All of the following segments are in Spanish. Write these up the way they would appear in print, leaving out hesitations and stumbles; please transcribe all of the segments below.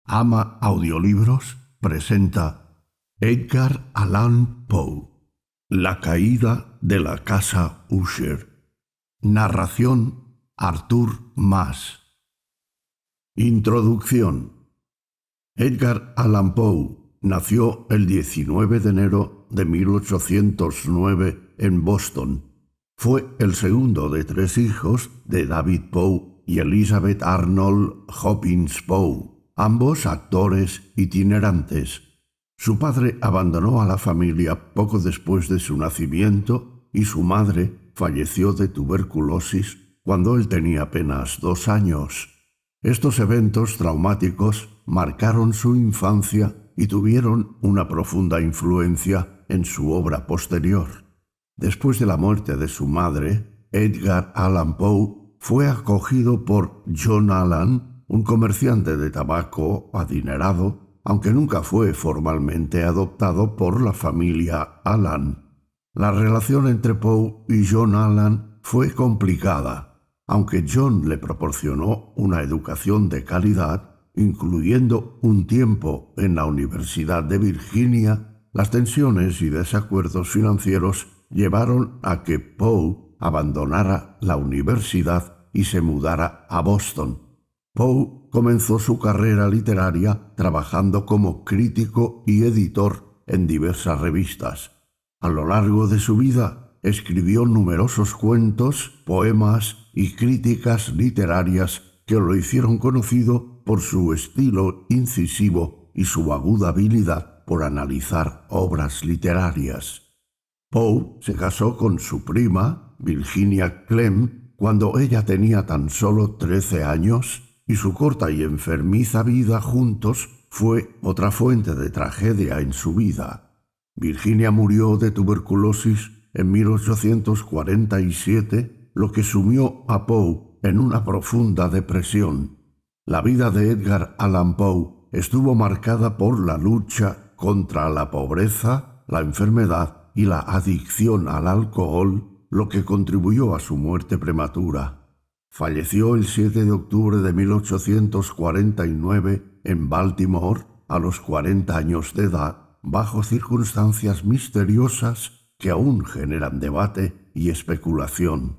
Ama Audiolibros presenta Edgar Allan Poe, La caída de la casa Usher. Narración Arthur Mas. Introducción. Edgar Allan Poe nació el 19 de enero de 1809 en Boston. Fue el segundo de 3 hijos de David Poe y Elizabeth Arnold Hopkins Poe, ambos actores itinerantes. Su padre abandonó a la familia poco después de su nacimiento y su madre falleció de tuberculosis cuando él tenía apenas 2 años. Estos eventos traumáticos marcaron su infancia y tuvieron una profunda influencia en su obra posterior. Después de la muerte de su madre, Edgar Allan Poe fue acogido por John Allan, un comerciante de tabaco adinerado, aunque nunca fue formalmente adoptado por la familia Allan. La relación entre Poe y John Allan fue complicada, aunque John le proporcionó una educación de calidad, incluyendo un tiempo en la Universidad de Virginia. Las tensiones y desacuerdos financieros llevaron a que Poe abandonara la universidad y se mudara a Boston. Poe comenzó su carrera literaria trabajando como crítico y editor en diversas revistas. A lo largo de su vida escribió numerosos cuentos, poemas y críticas literarias que lo hicieron conocido por su estilo incisivo y su aguda habilidad por analizar obras literarias. Poe se casó con su prima, Virginia Clem, cuando ella tenía tan solo 13 años, y su corta y enfermiza vida juntos fue otra fuente de tragedia en su vida. Virginia murió de tuberculosis en 1847, lo que sumió a Poe en una profunda depresión. La vida de Edgar Allan Poe estuvo marcada por la lucha contra la pobreza, la enfermedad y la adicción al alcohol, lo que contribuyó a su muerte prematura. Falleció el 7 de octubre de 1849 en Baltimore a los 40 años de edad, bajo circunstancias misteriosas que aún generan debate y especulación.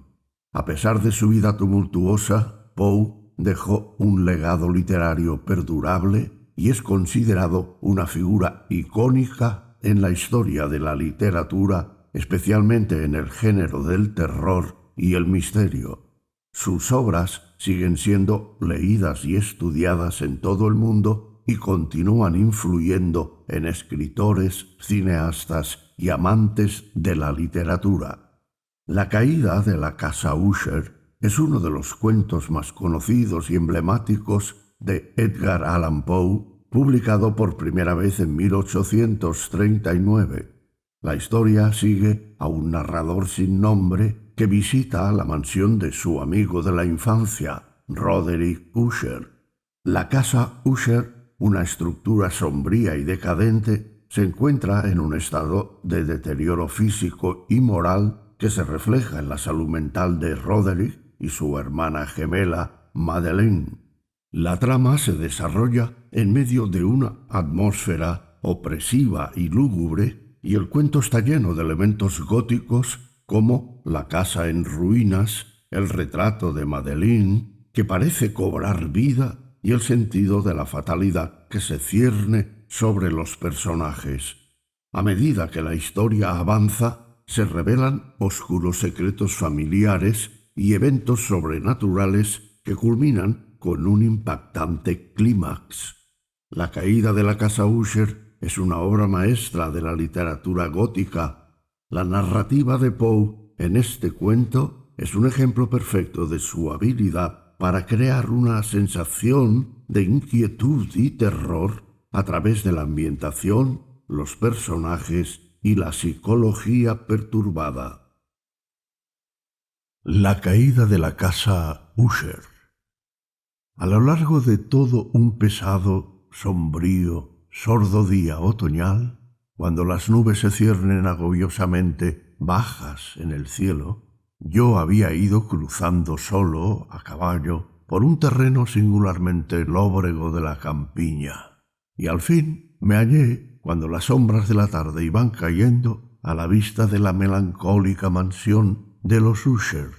A pesar de su vida tumultuosa, Poe dejó un legado literario perdurable y es considerado una figura icónica en la historia de la literatura, especialmente en el género del terror y el misterio. Sus obras siguen siendo leídas y estudiadas en todo el mundo y continúan influyendo en escritores, cineastas y amantes de la literatura. La caída de la casa Usher es uno de los cuentos más conocidos y emblemáticos de Edgar Allan Poe, publicado por primera vez en 1839. La historia sigue a un narrador sin nombre que visita la mansión de su amigo de la infancia, Roderick Usher. La casa Usher, una estructura sombría y decadente, se encuentra en un estado de deterioro físico y moral que se refleja en la salud mental de Roderick y su hermana gemela, Madeleine. La trama se desarrolla en medio de una atmósfera opresiva y lúgubre, y el cuento está lleno de elementos góticos como la casa en ruinas, el retrato de Madeleine, que parece cobrar vida, y el sentido de la fatalidad que se cierne sobre los personajes. A medida que la historia avanza, se revelan oscuros secretos familiares y eventos sobrenaturales que culminan con un impactante clímax. La caída de la casa Usher es una obra maestra de la literatura gótica. La narrativa de Poe en este cuento es un ejemplo perfecto de su habilidad para crear una sensación de inquietud y terror a través de la ambientación, los personajes y la psicología perturbada. La caída de la casa Usher. A lo largo de todo un pesado, sombrío, sordo día otoñal, cuando las nubes se ciernen agobiosamente bajas en el cielo, yo había ido cruzando solo, a caballo, por un terreno singularmente lóbrego de la campiña. Y al fin me hallé, cuando las sombras de la tarde iban cayendo, a la vista de la melancólica mansión de los Usher.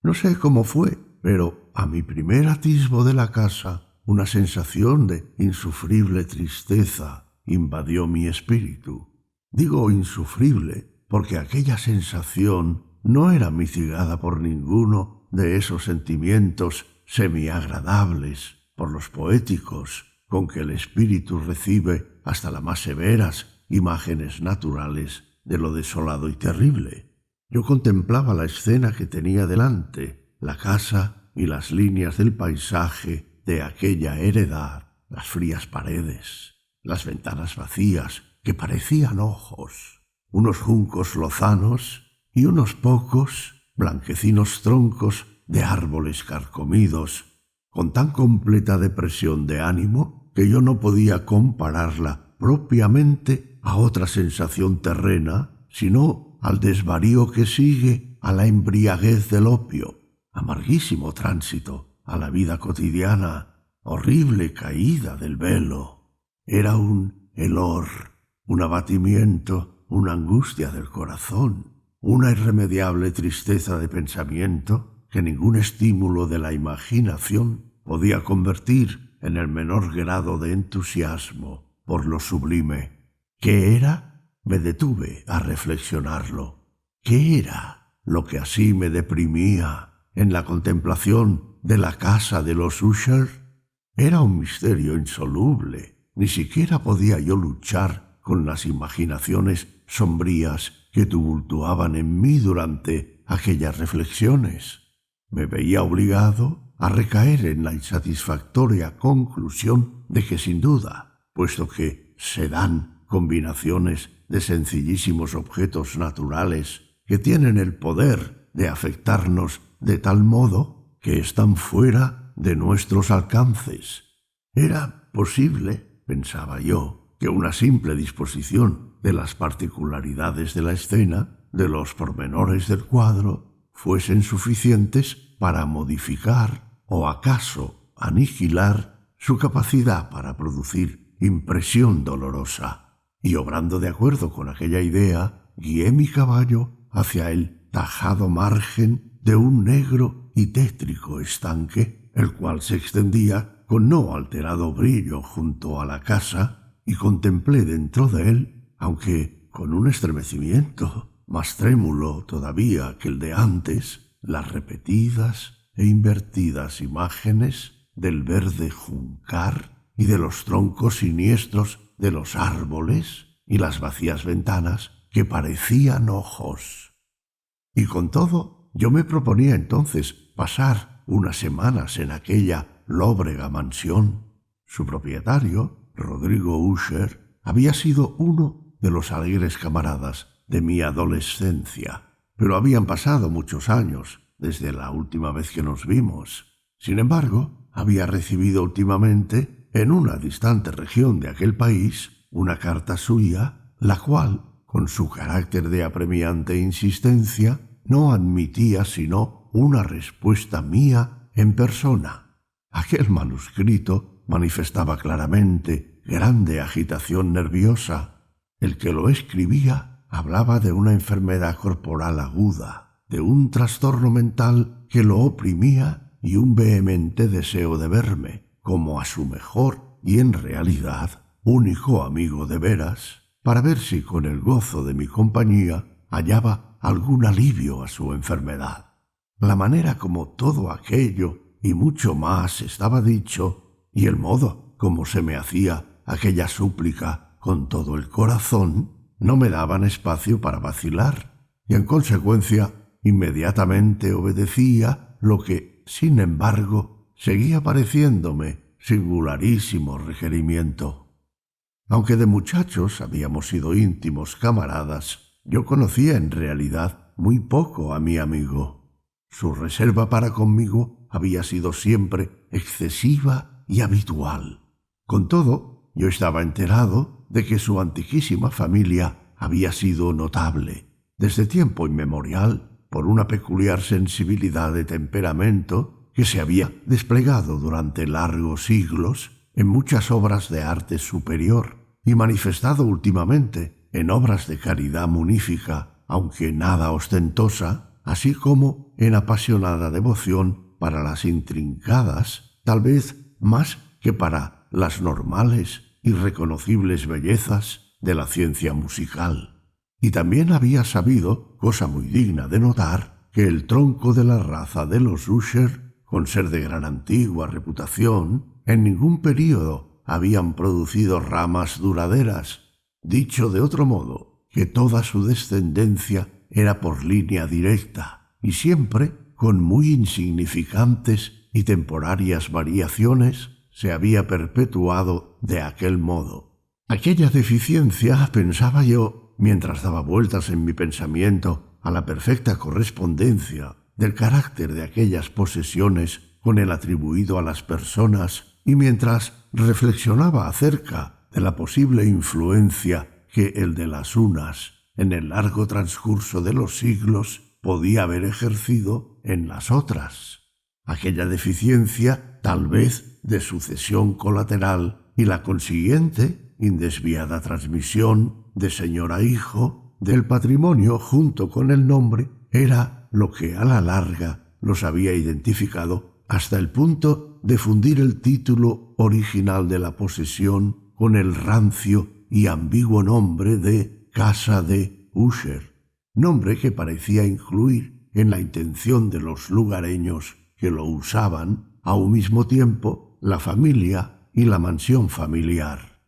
No sé cómo fue, pero a mi primer atisbo de la casa, una sensación de insufrible tristeza invadió mi espíritu. Digo insufrible porque aquella sensación no era mitigada por ninguno de esos sentimientos semiagradables, por los poéticos, con que el espíritu recibe hasta las más severas imágenes naturales de lo desolado y terrible. Yo contemplaba la escena que tenía delante, la casa y las líneas del paisaje de aquella heredad, las frías paredes, las ventanas vacías que parecían ojos, unos juncos lozanos y unos pocos blanquecinos troncos de árboles carcomidos, con tan completa depresión de ánimo que yo no podía compararla propiamente a otra sensación terrena, sino al desvarío que sigue a la embriaguez del opio, amarguísimo tránsito a la vida cotidiana, horrible caída del velo. Era un helor, un abatimiento, una angustia del corazón, una irremediable tristeza de pensamiento que ningún estímulo de la imaginación podía convertir en el menor grado de entusiasmo por lo sublime. ¿Qué era? Me detuve a reflexionarlo. ¿Qué era lo que así me deprimía en la contemplación de la casa de los Usher? Era un misterio insoluble. Ni siquiera podía yo luchar con las imaginaciones sombrías que tumultuaban en mí durante aquellas reflexiones. Me veía obligado a recaer en la insatisfactoria conclusión de que sin duda, puesto que se dan combinaciones de sencillísimos objetos naturales que tienen el poder de afectarnos de tal modo que están fuera de nuestros alcances. Era posible, pensaba yo, que una simple disposición de las particularidades de la escena, de los pormenores del cuadro, fuesen suficientes para modificar o acaso aniquilar su capacidad para producir impresión dolorosa. Y obrando de acuerdo con aquella idea, guié mi caballo hacia el tajado margen de un negro y tétrico estanque, el cual se extendía con no alterado brillo junto a la casa, y contemplé dentro de él, aunque con un estremecimiento más trémulo todavía que el de antes, las repetidas e invertidas imágenes del verde juncar y de los troncos siniestros de los árboles y las vacías ventanas que parecían ojos. Y con todo, yo me proponía entonces pasar unas semanas en aquella lóbrega mansión. Su propietario, Rodrigo Usher, había sido uno de los alegres camaradas de mi adolescencia, pero habían pasado muchos años desde la última vez que nos vimos. Sin embargo, había recibido últimamente, en una distante región de aquel país, una carta suya, la cual, con su carácter de apremiante insistencia, no admitía sino una respuesta mía en persona. Aquel manuscrito manifestaba claramente grande agitación nerviosa. El que lo escribía hablaba de una enfermedad corporal aguda, de un trastorno mental que lo oprimía y un vehemente deseo de verme, como a su mejor y en realidad único amigo de veras, para ver si con el gozo de mi compañía hallaba algún alivio a su enfermedad. La manera como todo aquello y mucho más estaba dicho, y el modo como se me hacía aquella súplica con todo el corazón, no me daban espacio para vacilar, y en consecuencia inmediatamente obedecía lo que, sin embargo, seguía pareciéndome singularísimo requerimiento. Aunque de muchachos habíamos sido íntimos camaradas, yo conocía en realidad muy poco a mi amigo. Su reserva para conmigo había sido siempre excesiva y habitual. Con todo, yo estaba enterado de que su antiquísima familia había sido notable, desde tiempo inmemorial, por una peculiar sensibilidad de temperamento que se había desplegado durante largos siglos en muchas obras de arte superior y manifestado últimamente en obras de caridad munífica, aunque nada ostentosa, así como en apasionada devoción para las intrincadas, tal vez más que para las normales y reconocibles bellezas de la ciencia musical. Y también había sabido, cosa muy digna de notar, que el tronco de la raza de los Usher, con ser de gran antigua reputación, en ningún período habían producido ramas duraderas. Dicho de otro modo, que toda su descendencia era por línea directa y siempre, con muy insignificantes y temporarias variaciones, se había perpetuado de aquel modo. Aquella deficiencia, pensaba yo, mientras daba vueltas en mi pensamiento a la perfecta correspondencia del carácter de aquellas posesiones con el atribuido a las personas y mientras reflexionaba acerca de la posible influencia que el de las unas en el largo transcurso de los siglos podía haber ejercido en las otras. Aquella deficiencia, tal vez de sucesión colateral y la consiguiente indesviada transmisión de señor a hijo del patrimonio junto con el nombre, era lo que a la larga los había identificado hasta el punto de fundir el título original de la posesión con el rancio y ambiguo nombre de Casa de Usher, nombre que parecía incluir en la intención de los lugareños que lo usaban a un mismo tiempo la familia y la mansión familiar.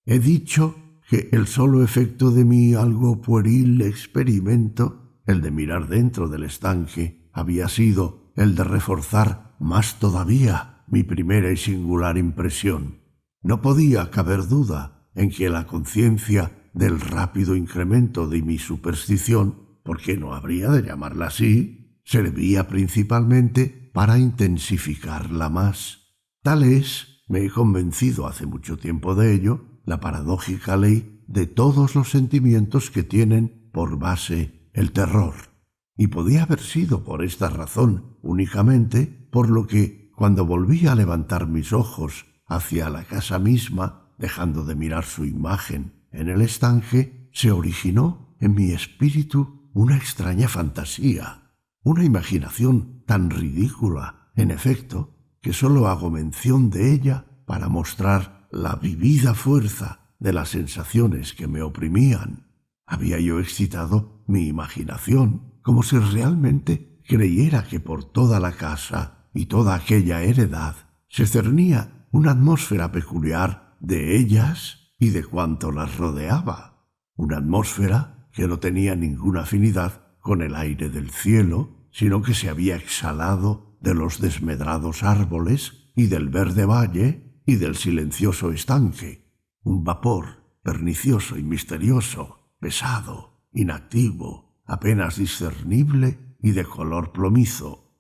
He dicho que el solo efecto de mi algo pueril experimento, el de mirar dentro del estanque, había sido el de reforzar más todavía mi primera y singular impresión. No podía caber duda en que la conciencia del rápido incremento de mi superstición, porque no habría de llamarla así, servía principalmente para intensificarla más. Tal es, me he convencido hace mucho tiempo de ello, la paradójica ley de todos los sentimientos que tienen por base el terror. Y podía haber sido por esta razón únicamente por lo que, cuando volví a levantar mis ojos hacia la casa misma, dejando de mirar su imagen en el estanque, se originó en mi espíritu una extraña fantasía, una imaginación tan ridícula, en efecto, que sólo hago mención de ella para mostrar la vivida fuerza de las sensaciones que me oprimían. Había yo excitado mi imaginación como si realmente creyera que por toda la casa y toda aquella heredad se cernía una atmósfera peculiar de ellas y de cuanto las rodeaba, una atmósfera que no tenía ninguna afinidad con el aire del cielo, sino que se había exhalado de los desmedrados árboles y del verde valle y del silencioso estanque, un vapor pernicioso y misterioso, pesado, inactivo, apenas discernible y de color plomizo.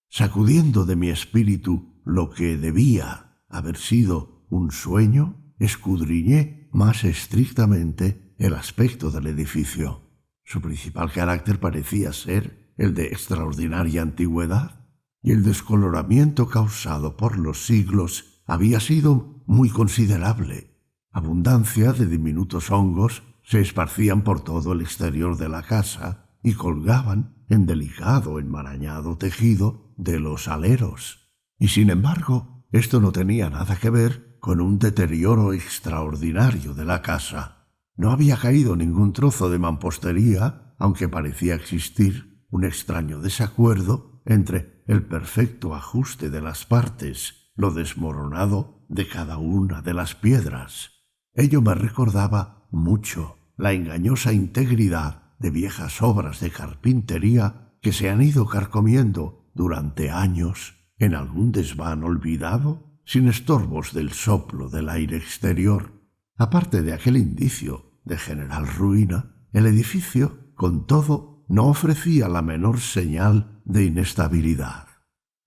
Sacudiendo de mi espíritu lo que debía haber sido un sueño, escudriñé más estrictamente el aspecto del edificio. Su principal carácter parecía ser el de extraordinaria antigüedad, y el descoloramiento causado por los siglos había sido muy considerable. Abundancia de diminutos hongos se esparcían por todo el exterior de la casa y colgaban en delicado enmarañado tejido de los aleros. Y sin embargo, esto no tenía nada que ver con un deterioro extraordinario de la casa. No había caído ningún trozo de mampostería, aunque parecía existir un extraño desacuerdo entre el perfecto ajuste de las partes, lo desmoronado de cada una de las piedras. Ello me recordaba mucho la engañosa integridad de viejas obras de carpintería que se han ido carcomiendo durante años en algún desván olvidado, sin estorbos del soplo del aire exterior. Aparte de aquel indicio de general ruina, el edificio, con todo, no ofrecía la menor señal de inestabilidad.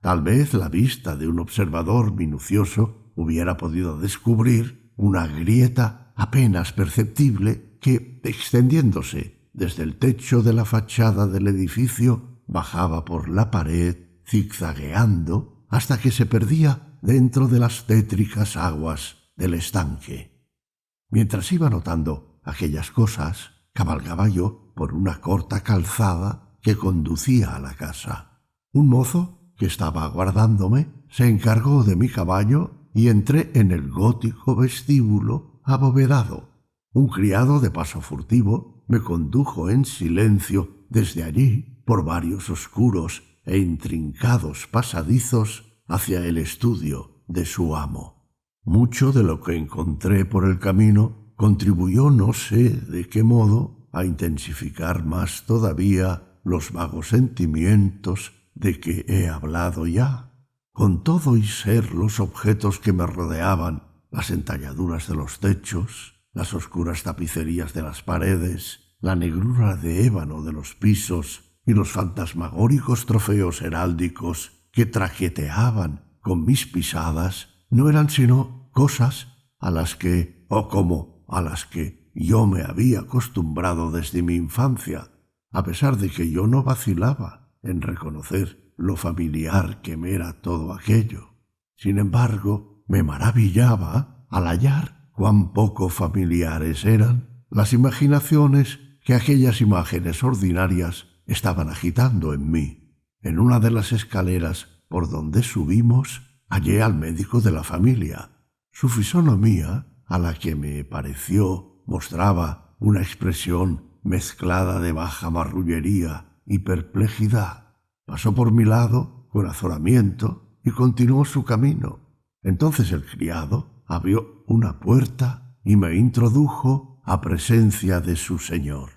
Tal vez la vista de un observador minucioso hubiera podido descubrir una grieta apenas perceptible que, extendiéndose desde el techo de la fachada del edificio, bajaba por la pared zigzagueando hasta que se perdía dentro de las tétricas aguas del estanque. Mientras iba notando aquellas cosas, cabalgaba yo por una corta calzada que conducía a la casa. Un mozo que estaba aguardándome se encargó de mi caballo y entré en el gótico vestíbulo abovedado. Un criado de paso furtivo me condujo en silencio desde allí por varios oscuros e intrincados pasadizos hacia el estudio de su amo. Mucho de lo que encontré por el camino contribuyó, no sé de qué modo, a intensificar más todavía los vagos sentimientos de que he hablado ya. Con todo y ser los objetos que me rodeaban, las entalladuras de los techos, las oscuras tapicerías de las paredes, la negrura de ébano de los pisos y los fantasmagóricos trofeos heráldicos que traqueteaban con mis pisadas, no eran sino cosas a las que, o como a las que yo me había acostumbrado desde mi infancia, a pesar de que yo no vacilaba en reconocer lo familiar que me era todo aquello. Sin embargo, me maravillaba al hallar cuán poco familiares eran las imaginaciones que aquellas imágenes ordinarias estaban agitando en mí. En una de las escaleras por donde subimos, hallé al médico de la familia. Su fisonomía, a la que me pareció mostraba una expresión mezclada de baja marrullería y perplejidad. Pasó por mi lado con azoramiento y continuó su camino. Entonces el criado abrió una puerta y me introdujo a presencia de su señor.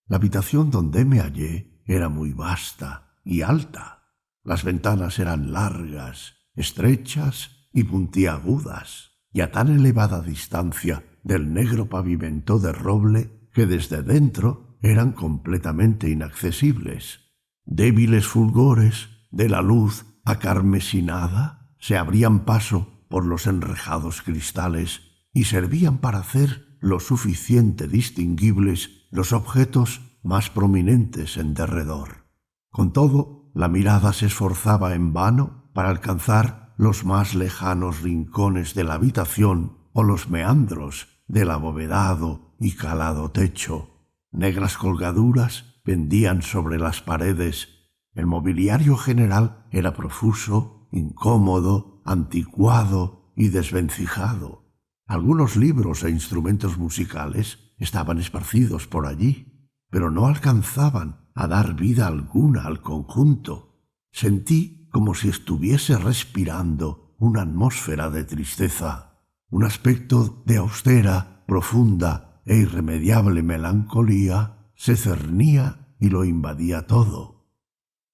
La habitación donde me hallé era muy vasta y alta. Las ventanas eran largas, estrechas y puntiagudas, y a tan elevada distancia del negro pavimento de roble que desde dentro eran completamente inaccesibles. Débiles fulgores de la luz acarmesinada se abrían paso por los enrejados cristales y servían para hacer lo suficiente distinguibles los objetos más prominentes en derredor. Con todo, la mirada se esforzaba en vano para alcanzar los más lejanos rincones de la habitación o los meandros del abovedado y calado techo. Negras colgaduras pendían sobre las paredes. El mobiliario general era profuso, incómodo, anticuado y desvencijado. Algunos libros e instrumentos musicales estaban esparcidos por allí, pero no alcanzaban a dar vida alguna al conjunto. Sentí como si estuviese respirando una atmósfera de tristeza, un aspecto de austera, profunda e irremediable melancolía se cernía y lo invadía todo.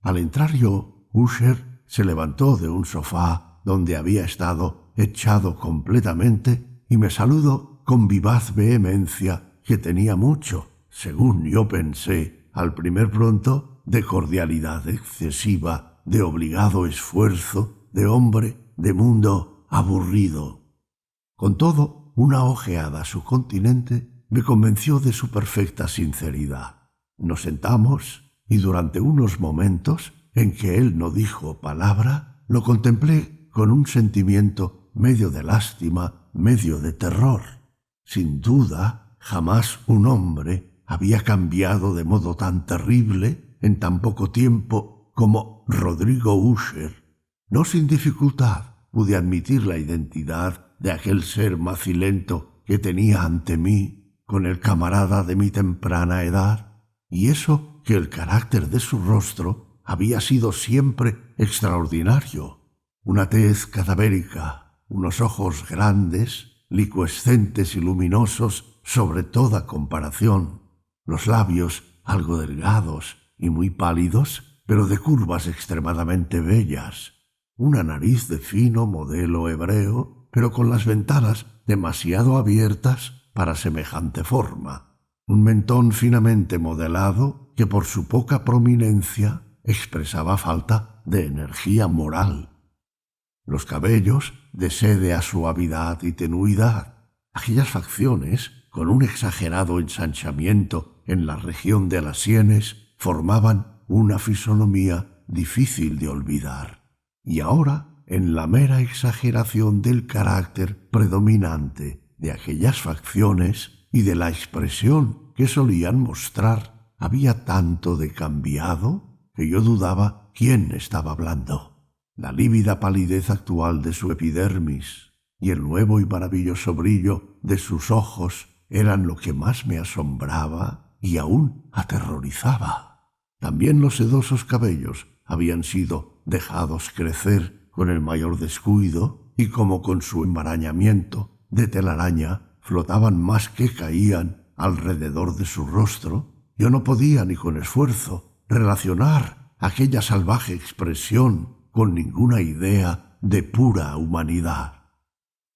Al entrar yo, Usher se levantó de un sofá donde había estado echado completamente y me saludó con vivaz vehemencia que tenía mucho, según yo pensé, al primer pronto, de cordialidad excesiva, de obligado esfuerzo, de hombre de mundo aburrido. Con todo, una ojeada a su continente me convenció de su perfecta sinceridad. Nos sentamos y durante unos momentos en que él no dijo palabra, lo contemplé con un sentimiento medio de lástima, medio de terror. Sin duda, jamás un hombre había cambiado de modo tan terrible en tan poco tiempo como Rodrigo Usher. No sin dificultad pude admitir la identidad de aquel ser macilento que tenía ante mí con el camarada de mi temprana edad, y eso que el carácter de su rostro había sido siempre extraordinario. Una tez cadavérica, unos ojos grandes, licuescentes y luminosos sobre toda comparación, los labios algo delgados y muy pálidos, pero de curvas extremadamente bellas, una nariz de fino modelo hebreo, pero con las ventanas demasiado abiertas para semejante forma, un mentón finamente modelado que por su poca prominencia expresaba falta de energía moral. Los cabellos de sédea suavidad y tenuidad, aquellas facciones con un exagerado ensanchamiento en la región de las sienes formaban una fisonomía difícil de olvidar. Y ahora, en la mera exageración del carácter predominante de aquellas facciones y de la expresión que solían mostrar, había tanto de cambiado que yo dudaba quién estaba hablando. La lívida palidez actual de su epidermis y el nuevo y maravilloso brillo de sus ojos eran lo que más me asombraba y aún aterrorizaba. También los sedosos cabellos habían sido dejados crecer con el mayor descuido y como con su embarañamiento de telaraña flotaban más que caían alrededor de su rostro, yo no podía ni con esfuerzo relacionar aquella salvaje expresión con ninguna idea de pura humanidad.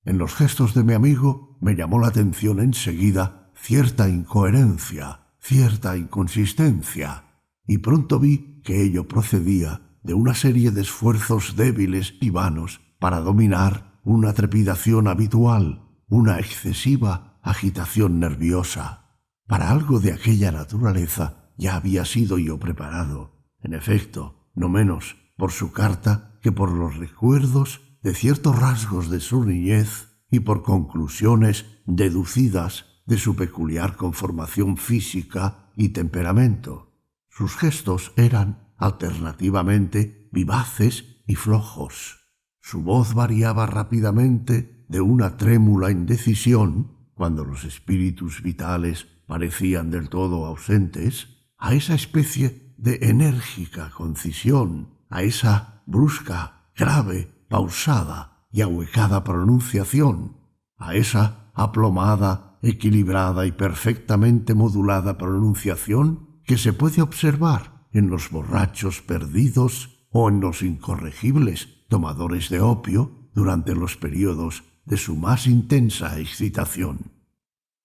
En los gestos de mi amigo me llamó la atención enseguida cierta incoherencia, cierta inconsistencia, y pronto vi que ello procedía de una serie de esfuerzos débiles y vanos para dominar una trepidación habitual, una excesiva agitación nerviosa. Para algo de aquella naturaleza ya había sido yo preparado, en efecto, no menos por su carta que por los recuerdos de ciertos rasgos de su niñez y por conclusiones deducidas de su peculiar conformación física y temperamento. Sus gestos eran alternativamente vivaces y flojos. Su voz variaba rápidamente de una trémula indecisión, cuando los espíritus vitales parecían del todo ausentes, a esa especie de enérgica concisión, a esa brusca, grave, pausada y ahuecada pronunciación, a esa aplomada, equilibrada y perfectamente modulada pronunciación que se puede observar en los borrachos perdidos o en los incorregibles tomadores de opio durante los períodos de su más intensa excitación.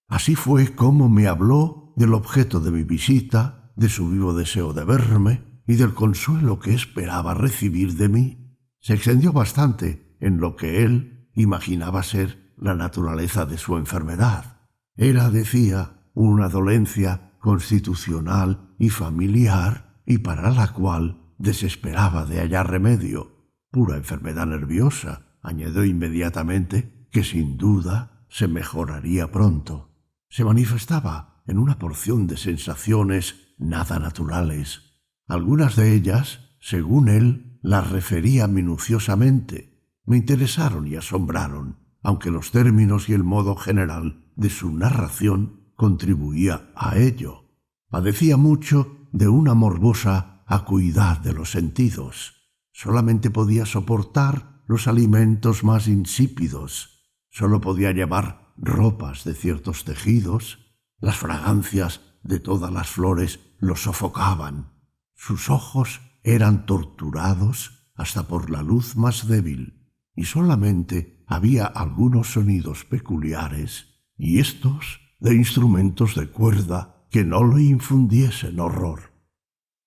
Así fue como me habló del objeto de mi visita, de su vivo deseo de verme y del consuelo que esperaba recibir de mí. Se extendió bastante en lo que él imaginaba ser la naturaleza de su enfermedad. Era, decía, una dolencia constitucional y familiar y para la cual desesperaba de hallar remedio. Pura enfermedad nerviosa, añadió inmediatamente, que sin duda se mejoraría pronto. Se manifestaba en una porción de sensaciones nada naturales. Algunas de ellas, según él, las refería minuciosamente. Me interesaron y asombraron, aunque los términos y el modo general de su narración contribuía a ello. Padecía mucho de una morbosa acuidad de los sentidos. Solamente podía soportar los alimentos más insípidos. Solo podía llevar ropas de ciertos tejidos. Las fragancias de todas las flores lo sofocaban. Sus ojos eran torturados hasta por la luz más débil, y solamente había algunos sonidos peculiares, y estos de instrumentos de cuerda que no le infundiesen horror.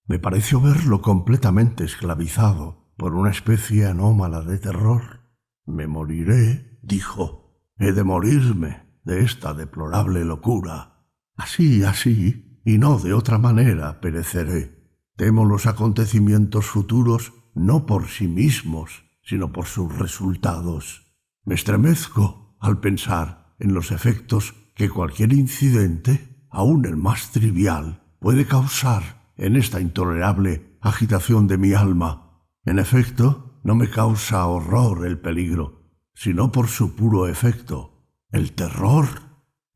Me pareció verlo completamente esclavizado por una especie anómala de terror. «Me moriré», dijo, «he de morirme de esta deplorable locura. Así, y no de otra manera pereceré. Temo los acontecimientos futuros no por sí mismos, sino por sus resultados. Me estremezco al pensar en los efectos que cualquier incidente, aun el más trivial, puede causar en esta intolerable agitación de mi alma. En efecto, no me causa horror el peligro, sino por su puro efecto, el terror.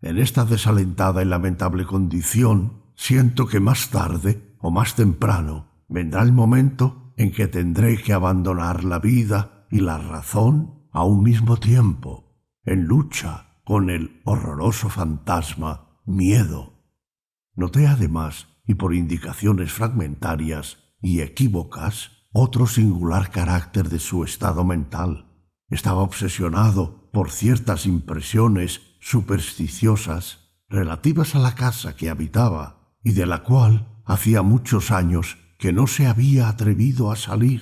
En esta desalentada y lamentable condición, siento que más tarde o más temprano vendrá el momento en que tendré que abandonar la vida y la razón a un mismo tiempo, en lucha con el horroroso fantasma miedo. Noté además, y por indicaciones fragmentarias y equívocas, otro singular carácter de su estado mental. Estaba obsesionado por ciertas impresiones supersticiosas relativas a la casa que habitaba y de la cual hacía muchos años que no se había atrevido a salir,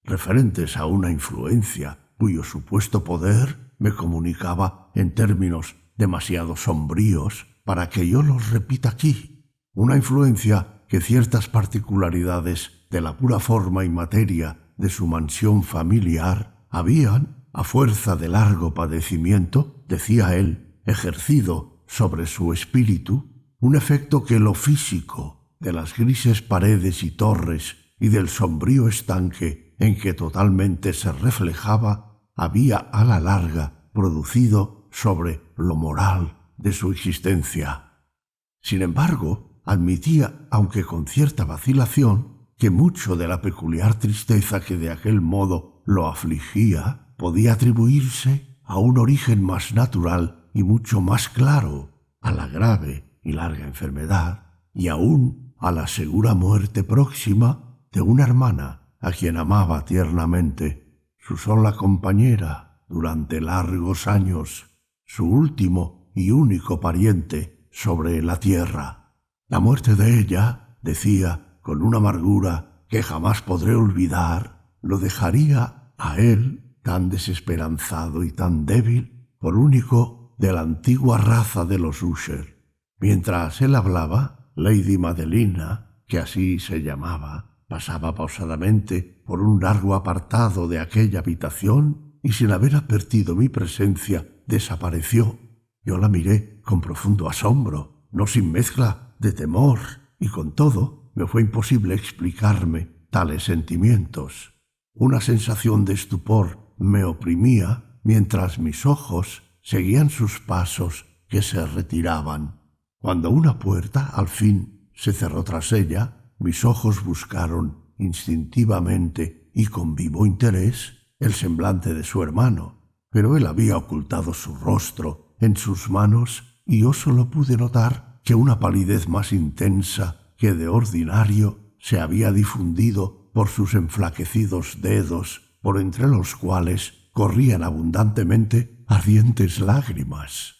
referentes a una influencia cuyo supuesto poder me comunicaba en términos demasiado sombríos para que yo los repita aquí, una influencia que ciertas particularidades de la pura forma y materia de su mansión familiar habían, a fuerza de largo padecimiento, decía él, ejercido sobre su espíritu un efecto que lo físico de las grises paredes y torres y del sombrío estanque en que totalmente se reflejaba había a la larga producido sobre lo moral de su existencia. Sin embargo, admitía, aunque con cierta vacilación, que mucho de la peculiar tristeza que de aquel modo lo afligía podía atribuirse a un origen más natural y mucho más claro, a la grave y larga enfermedad y aún a la segura muerte próxima de una hermana a quien amaba tiernamente, su sola compañera durante largos años, su último y único pariente sobre la tierra. La muerte de ella, decía, con una amargura que jamás podré olvidar, lo dejaría a él tan desesperanzado y tan débil, por único de la antigua raza de los Usher. Mientras él hablaba, Lady Madelina, que así se llamaba, pasaba pausadamente por un largo apartado de aquella habitación y sin haber advertido mi presencia desapareció. Yo la miré con profundo asombro, no sin mezcla de temor, y con todo me fue imposible explicarme tales sentimientos. Una sensación de estupor me oprimía mientras mis ojos seguían sus pasos que se retiraban. Cuando una puerta, al fin, se cerró tras ella, mis ojos buscaron instintivamente y con vivo interés el semblante de su hermano, pero él había ocultado su rostro en sus manos y yo solo pude notar que una palidez más intensa que de ordinario se había difundido por sus enflaquecidos dedos, por entre los cuales corrían abundantemente ardientes lágrimas.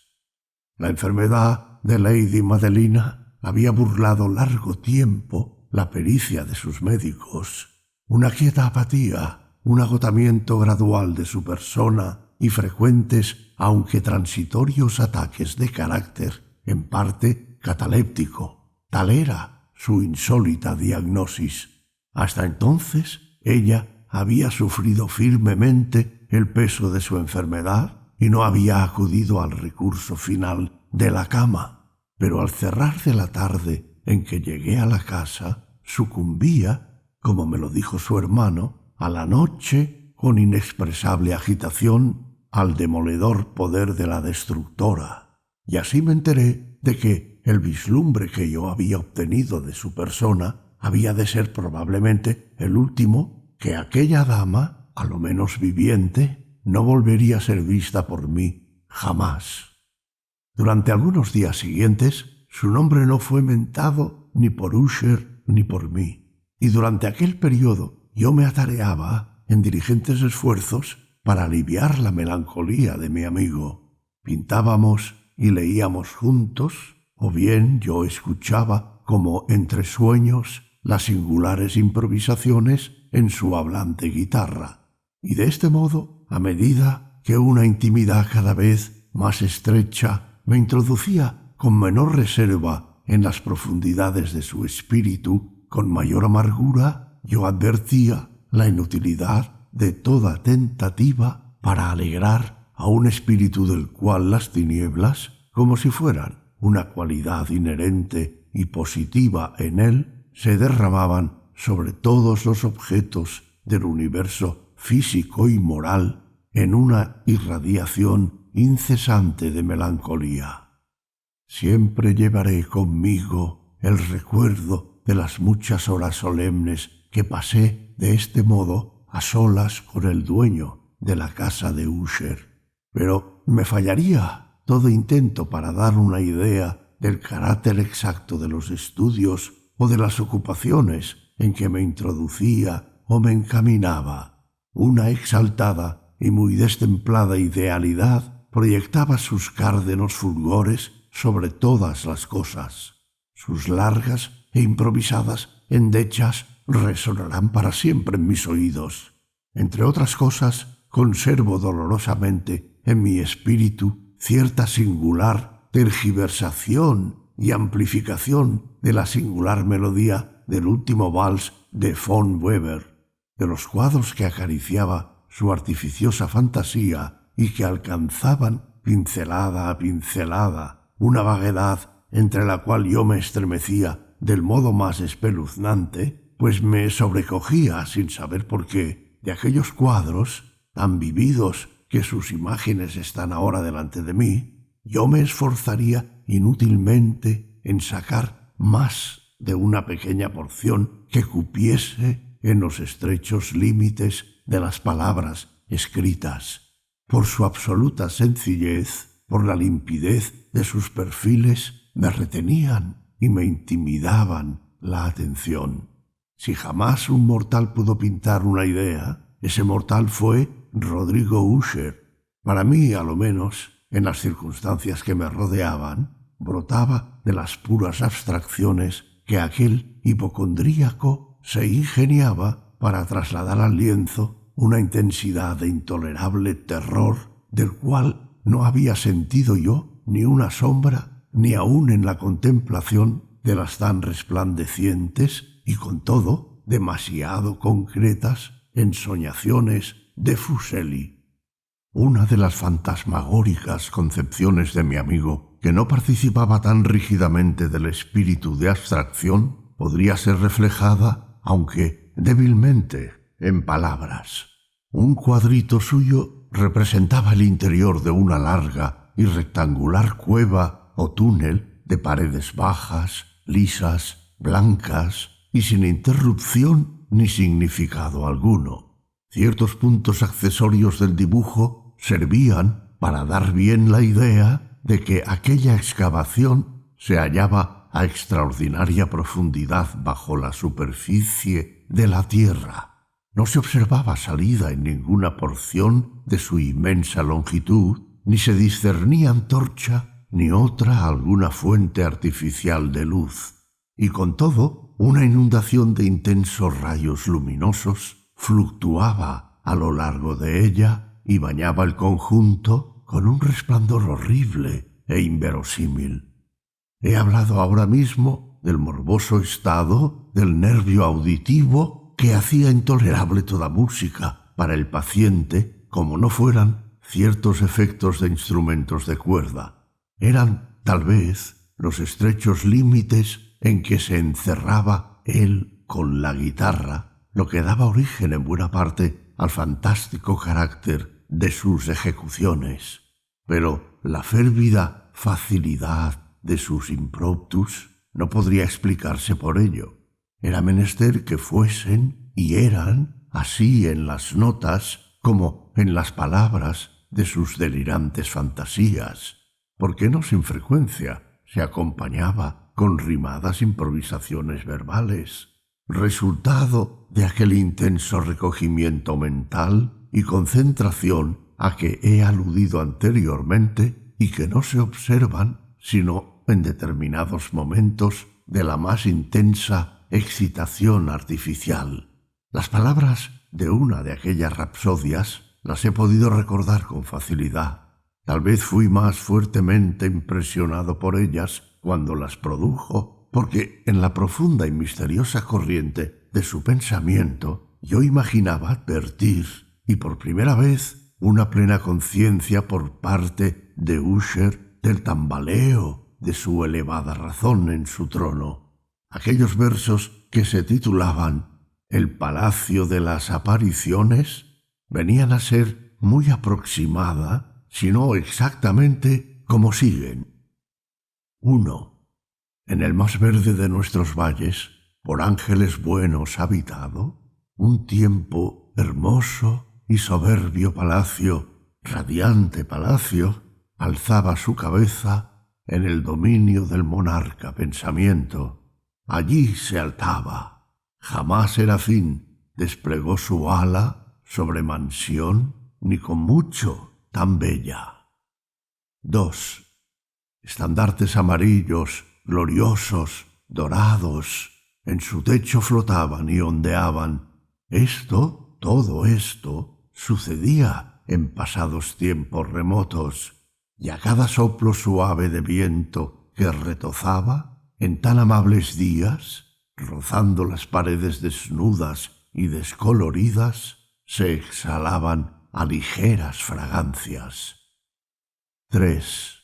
La enfermedad de Lady Madelina había burlado largo tiempo la pericia de sus médicos. Una quieta apatía, un agotamiento gradual de su persona y frecuentes, aunque transitorios ataques de carácter, en parte cataléptico. Tal era su insólita diagnosis. Hasta entonces ella había sufrido firmemente el peso de su enfermedad y no había acudido al recurso final de la cama. Pero al cerrar de la tarde en que llegué a la casa, sucumbía, como me lo dijo su hermano, a la noche con inexpresable agitación al demoledor poder de la destructora. Y así me enteré de que el vislumbre que yo había obtenido de su persona había de ser probablemente el último que aquella dama, a lo menos viviente, no volvería a ser vista por mí jamás. Durante algunos días siguientes, su nombre no fue mentado ni por Usher ni por mí, y durante aquel periodo yo me atareaba en diligentes esfuerzos para aliviar la melancolía de mi amigo. Pintábamos y leíamos juntos, o bien yo escuchaba, como entre sueños, las singulares improvisaciones en su hablante guitarra. Y de este modo, a medida que una intimidad cada vez más estrecha me introducía con menor reserva en las profundidades de su espíritu, con mayor amargura, yo advertía la inutilidad de toda tentativa para alegrar a un espíritu del cual las tinieblas, como si fueran una cualidad inherente y positiva en él, se derramaban sobre todos los objetos del universo físico y moral en una irradiación incesante de melancolía. Siempre llevaré conmigo el recuerdo de las muchas horas solemnes que pasé de este modo a solas con el dueño de la casa de Usher. Pero me fallaría todo intento para dar una idea del carácter exacto de los estudios o de las ocupaciones en que me introducía o me encaminaba. Una exaltada y muy destemplada idealidad proyectaba sus cárdenos fulgores sobre todas las cosas. Sus largas e improvisadas endechas resonarán para siempre en mis oídos. Entre otras cosas, conservo dolorosamente en mi espíritu cierta singular tergiversación y amplificación de la singular melodía del último vals de von Weber, de los cuadros que acariciaba su artificiosa fantasía y que alcanzaban, pincelada a pincelada, una vaguedad entre la cual yo me estremecía del modo más espeluznante, pues me sobrecogía, sin saber por qué, de aquellos cuadros tan vividos que sus imágenes están ahora delante de mí. Yo me esforzaría inútilmente en sacar más de una pequeña porción que cupiese en los estrechos límites de las palabras escritas. Por su absoluta sencillez, por la limpidez de sus perfiles, me retenían y me intimidaban la atención. Si jamás un mortal pudo pintar una idea, ese mortal fue Rodrigo Usher. Para mí, a lo menos, en las circunstancias que me rodeaban, brotaba de las puras abstracciones que aquel hipocondríaco se ingeniaba para trasladar al lienzo una intensidad de intolerable terror del cual no había sentido yo ni una sombra, ni aun en la contemplación de las tan resplandecientes y con todo demasiado concretas ensoñaciones de Fuseli. Una de las fantasmagóricas concepciones de mi amigo, que no participaba tan rígidamente del espíritu de abstracción, podría ser reflejada, aunque débilmente, en palabras. Un cuadrito suyo representaba el interior de una larga y rectangular cueva o túnel de paredes bajas, lisas, blancas y sin interrupción ni significado alguno. Ciertos puntos accesorios del dibujo servían para dar bien la idea de que aquella excavación se hallaba a extraordinaria profundidad bajo la superficie de la tierra. No se observaba salida en ninguna porción de su inmensa longitud, ni se discernía antorcha ni otra alguna fuente artificial de luz. Y con todo, una inundación de intensos rayos luminosos fluctuaba a lo largo de ella y bañaba el conjunto con un resplandor horrible e inverosímil. He hablado ahora mismo del morboso estado del nervio auditivo que hacía intolerable toda música para el paciente, como no fueran ciertos efectos de instrumentos de cuerda. Eran, tal vez, los estrechos límites en que se encerraba él con la guitarra, lo que daba origen en buena parte al fantástico carácter de sus ejecuciones. Pero la férvida facilidad de sus impromptus no podría explicarse por ello. Era menester que fuesen y eran así en las notas como en las palabras de sus delirantes fantasías, porque no sin frecuencia se acompañaba con rimadas improvisaciones verbales, resultado de aquel intenso recogimiento mental y concentración a que he aludido anteriormente y que no se observan sino en determinados momentos de la más intensa excitación artificial. Las palabras de una de aquellas rapsodias las he podido recordar con facilidad. Tal vez fui más fuertemente impresionado por ellas cuando las produjo, porque en la profunda y misteriosa corriente de su pensamiento yo imaginaba advertir, y por primera vez, una plena conciencia por parte de Usher del tambaleo de su elevada razón en su trono. Aquellos versos que se titulaban El Palacio de las Apariciones venían a ser muy aproximada, si no exactamente, como siguen. 1. En el más verde de nuestros valles, por ángeles buenos habitado, un tiempo hermoso y soberbio palacio, radiante palacio, alzaba su cabeza en el dominio del monarca pensamiento. Allí se altaba. Jamás Serafín desplegó su ala sobre mansión, ni con mucho tan bella. 2. Estandartes amarillos, gloriosos, dorados, en su techo flotaban y ondeaban. Todo esto, sucedía en pasados tiempos remotos, y a cada soplo suave de viento que retozaba, en tan amables días, rozando las paredes desnudas y descoloridas, se exhalaban a ligeras fragancias. 3.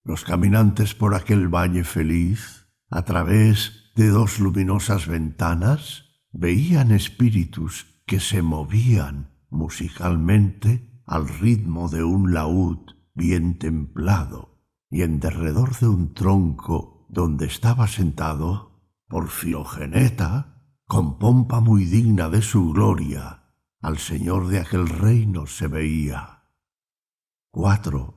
Los caminantes por aquel valle feliz, a través de 2 luminosas ventanas, veían espíritus que se movían musicalmente al ritmo de un laúd bien templado, y en derredor de un tronco donde estaba sentado Porfiogeneta, con pompa muy digna de su gloria, al señor de aquel reino se veía. 4.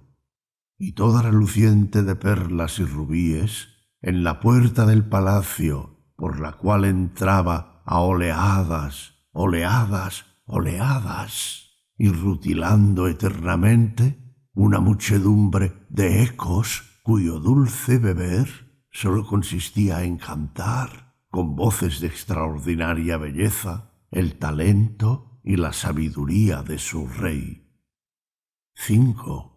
Y toda reluciente de perlas y rubíes, en la puerta del palacio, por la cual entraba a oleadas, oleadas, oleadas, y rutilando eternamente, una muchedumbre de ecos cuyo dulce beber sólo consistía en cantar, con voces de extraordinaria belleza, el talento y la sabiduría de su rey. 5.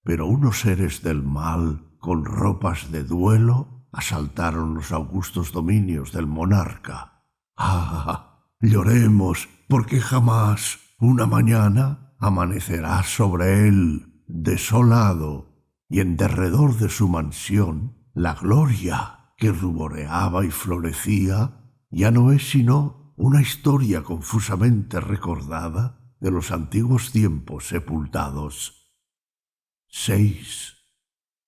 Pero unos seres del mal, con ropas de duelo, asaltaron los augustos dominios del monarca. ¡Ah! Lloremos, porque jamás una mañana amanecerá sobre él, desolado, y en derredor de su mansión, la gloria que ruboreaba y florecía ya no es sino una historia confusamente recordada de los antiguos tiempos sepultados. 6.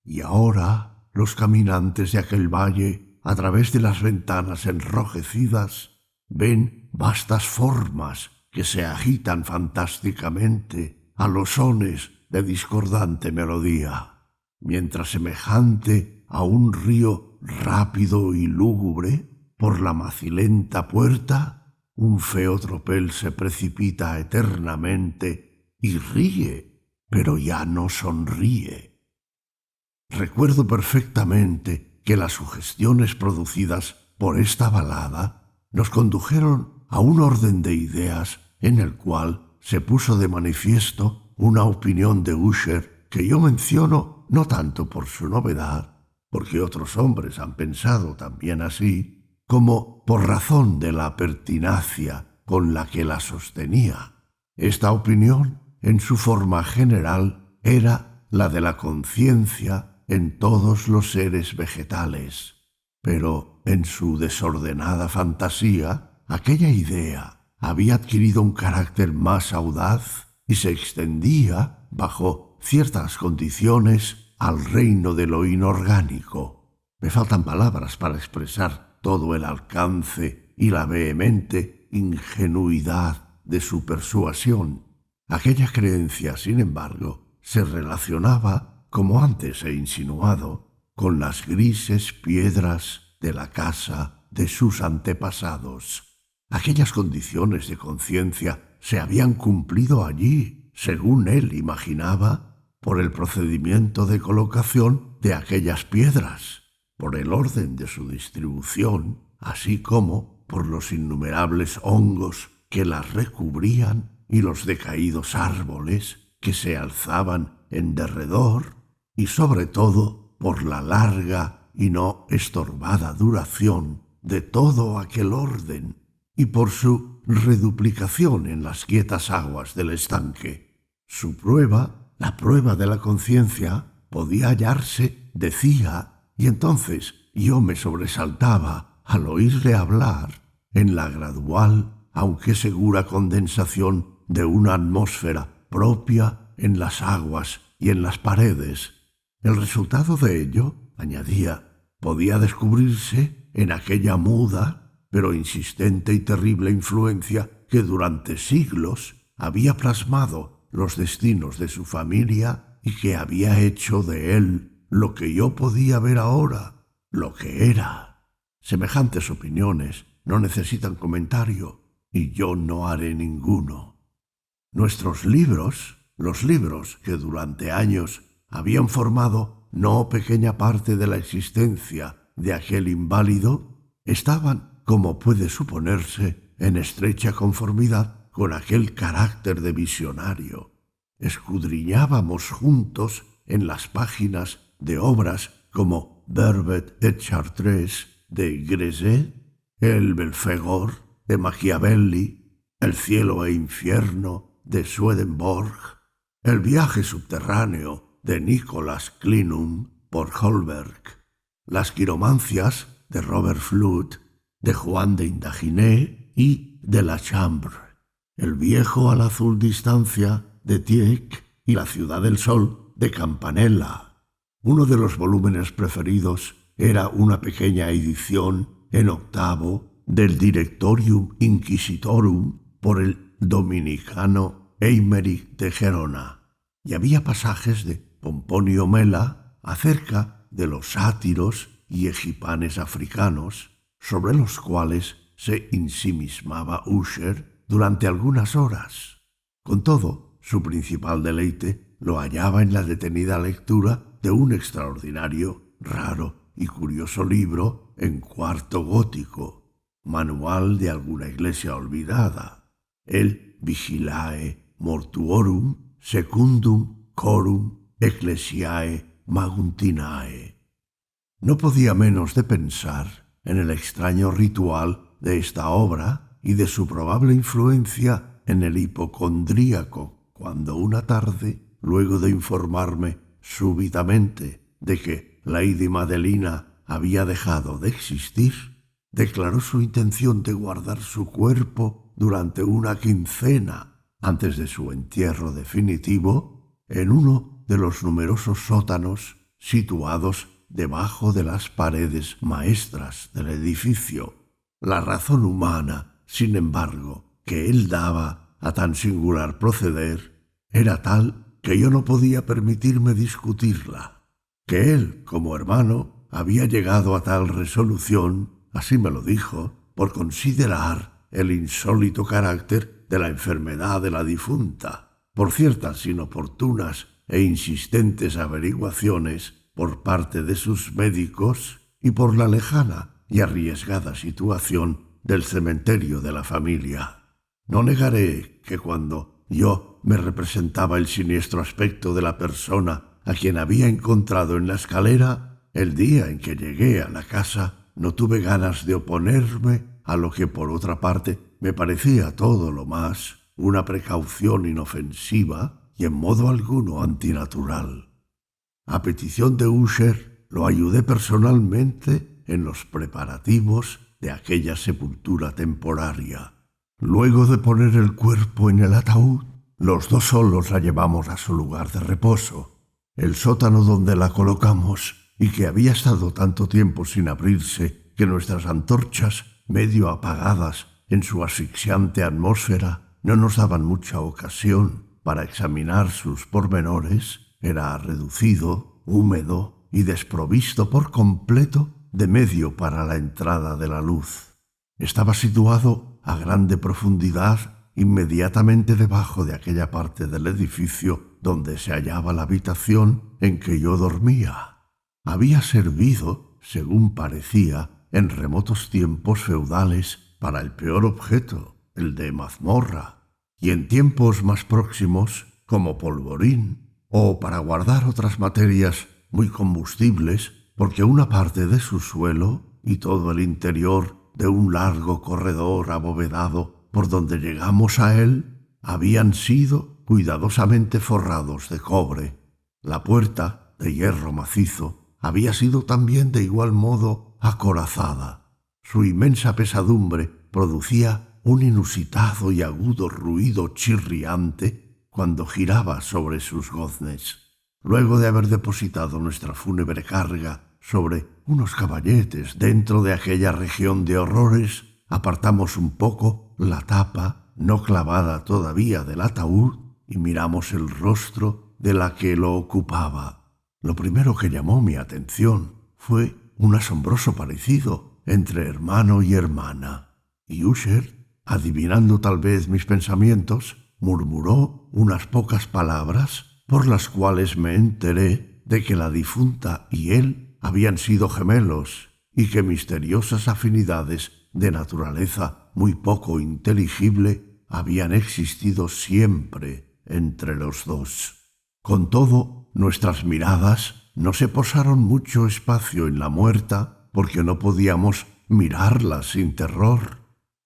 Y ahora los caminantes de aquel valle, a través de las ventanas enrojecidas, ven vastas formas que se agitan fantásticamente a los sones de discordante melodía, mientras semejante a un río rápido y lúgubre, por la macilenta puerta, un feo tropel se precipita eternamente y ríe, pero ya no sonríe. Recuerdo perfectamente que las sugestiones producidas por esta balada nos condujeron a un orden de ideas en el cual se puso de manifiesto una opinión de Usher que yo menciono no tanto por su novedad, porque otros hombres han pensado también así, como por razón de la pertinacia con la que la sostenía. Esta opinión, en su forma general, era la de la conciencia en todos los seres vegetales, pero en su desordenada fantasía, aquella idea había adquirido un carácter más audaz y se extendía, bajo ciertas condiciones, al reino de lo inorgánico. Me faltan palabras para expresar todo el alcance y la vehemente ingenuidad de su persuasión. Aquella creencia, sin embargo, se relacionaba, como antes he insinuado, con las grises piedras de la casa de sus antepasados. Aquellas condiciones de conciencia se habían cumplido allí, según él imaginaba, por el procedimiento de colocación de aquellas piedras, por el orden de su distribución, así como por los innumerables hongos que las recubrían y los decaídos árboles que se alzaban en derredor, y sobre todo por la larga y no estorbada duración de todo aquel orden, y por su reduplicación en las quietas aguas del estanque. Su prueba, la prueba de la conciencia, podía hallarse, decía, y entonces yo me sobresaltaba al oírle hablar, en la gradual, aunque segura condensación de una atmósfera propia en las aguas y en las paredes. El resultado de ello, añadía, podía descubrirse en aquella muda, pero insistente y terrible influencia que durante siglos había plasmado los destinos de su familia y que había hecho de él lo que yo podía ver ahora, lo que era. Semejantes opiniones no necesitan comentario, y yo no haré ninguno. Nuestros libros, los libros que durante años habían formado no pequeña parte de la existencia de aquel inválido, estaban, como puede suponerse, en estrecha conformidad con aquel carácter de visionario. Escudriñábamos juntos en las páginas de obras como Verbet et Chartres de Gresset el Belfegor de Machiavelli, el cielo e infierno de Swedenborg, el viaje subterráneo de Nicholas Klinum por Holberg, las quiromancias de Robert Flood, de Juan de Indaginé y de La Chambre, el viejo a la azul distancia de Tieck y la ciudad del sol de Campanella. Uno de los volúmenes preferidos era una pequeña edición en octavo del Directorium Inquisitorum por el dominicano Eimerick de Gerona, y había pasajes de Pomponio Mela acerca de los sátiros y egipanes africanos, sobre los cuales se ensimismaba Usher durante algunas horas. Con todo, su principal deleite lo hallaba en la detenida lectura de un extraordinario, raro y curioso libro en cuarto gótico, manual de alguna iglesia olvidada, el Vigilae Mortuorum Secundum Corum Ecclesiae Maguntinae. No podía menos de pensar en el extraño ritual de esta obra y de su probable influencia en el hipocondríaco, cuando una tarde, luego de informarme súbitamente de que Lady Madelina había dejado de existir, declaró su intención de guardar su cuerpo durante una quincena antes de su entierro definitivo en uno de los numerosos sótanos situados debajo de las paredes maestras del edificio. La razón humana, sin embargo, que él daba a tan singular proceder, era tal que yo no podía permitirme discutirla, que él, como hermano, había llegado a tal resolución, así me lo dijo, por considerar el insólito carácter de la enfermedad de la difunta, por ciertas inoportunas e insistentes averiguaciones por parte de sus médicos y por la lejana y arriesgada situación del cementerio de la familia. No negaré que cuando yo me representaba el siniestro aspecto de la persona a quien había encontrado en la escalera, el día en que llegué a la casa no tuve ganas de oponerme a lo que por otra parte me parecía todo lo más una precaución inofensiva y en modo alguno antinatural. A petición de Usher, lo ayudé personalmente en los preparativos de aquella sepultura temporaria. Luego de poner el cuerpo en el ataúd, los dos solos la llevamos a su lugar de reposo, el sótano donde la colocamos y que había estado tanto tiempo sin abrirse que nuestras antorchas, medio apagadas en su asfixiante atmósfera, no nos daban mucha ocasión para examinar sus pormenores. Era reducido, húmedo y desprovisto por completo de medio para la entrada de la luz. Estaba situado a grande profundidad inmediatamente debajo de aquella parte del edificio donde se hallaba la habitación en que yo dormía. Había servido, según parecía, en remotos tiempos feudales para el peor objeto, el de mazmorra, y en tiempos más próximos como polvorín, o para guardar otras materias muy combustibles, porque una parte de su suelo y todo el interior de un largo corredor abovedado por donde llegamos a él habían sido cuidadosamente forrados de cobre. La puerta, de hierro macizo, había sido también de igual modo acorazada. Su inmensa pesadumbre producía un inusitado y agudo ruido chirriante cuando giraba sobre sus goznes. Luego de haber depositado nuestra fúnebre carga sobre unos caballetes dentro de aquella región de horrores, apartamos un poco la tapa no clavada todavía del ataúd y miramos el rostro de la que lo ocupaba. Lo primero que llamó mi atención fue un asombroso parecido entre hermano y hermana, y Usher, adivinando tal vez mis pensamientos, murmuró unas pocas palabras por las cuales me enteré de que la difunta y él habían sido gemelos y que misteriosas afinidades de naturaleza muy poco inteligible habían existido siempre entre los dos. Con todo, nuestras miradas no se posaron mucho espacio en la muerta porque no podíamos mirarla sin terror.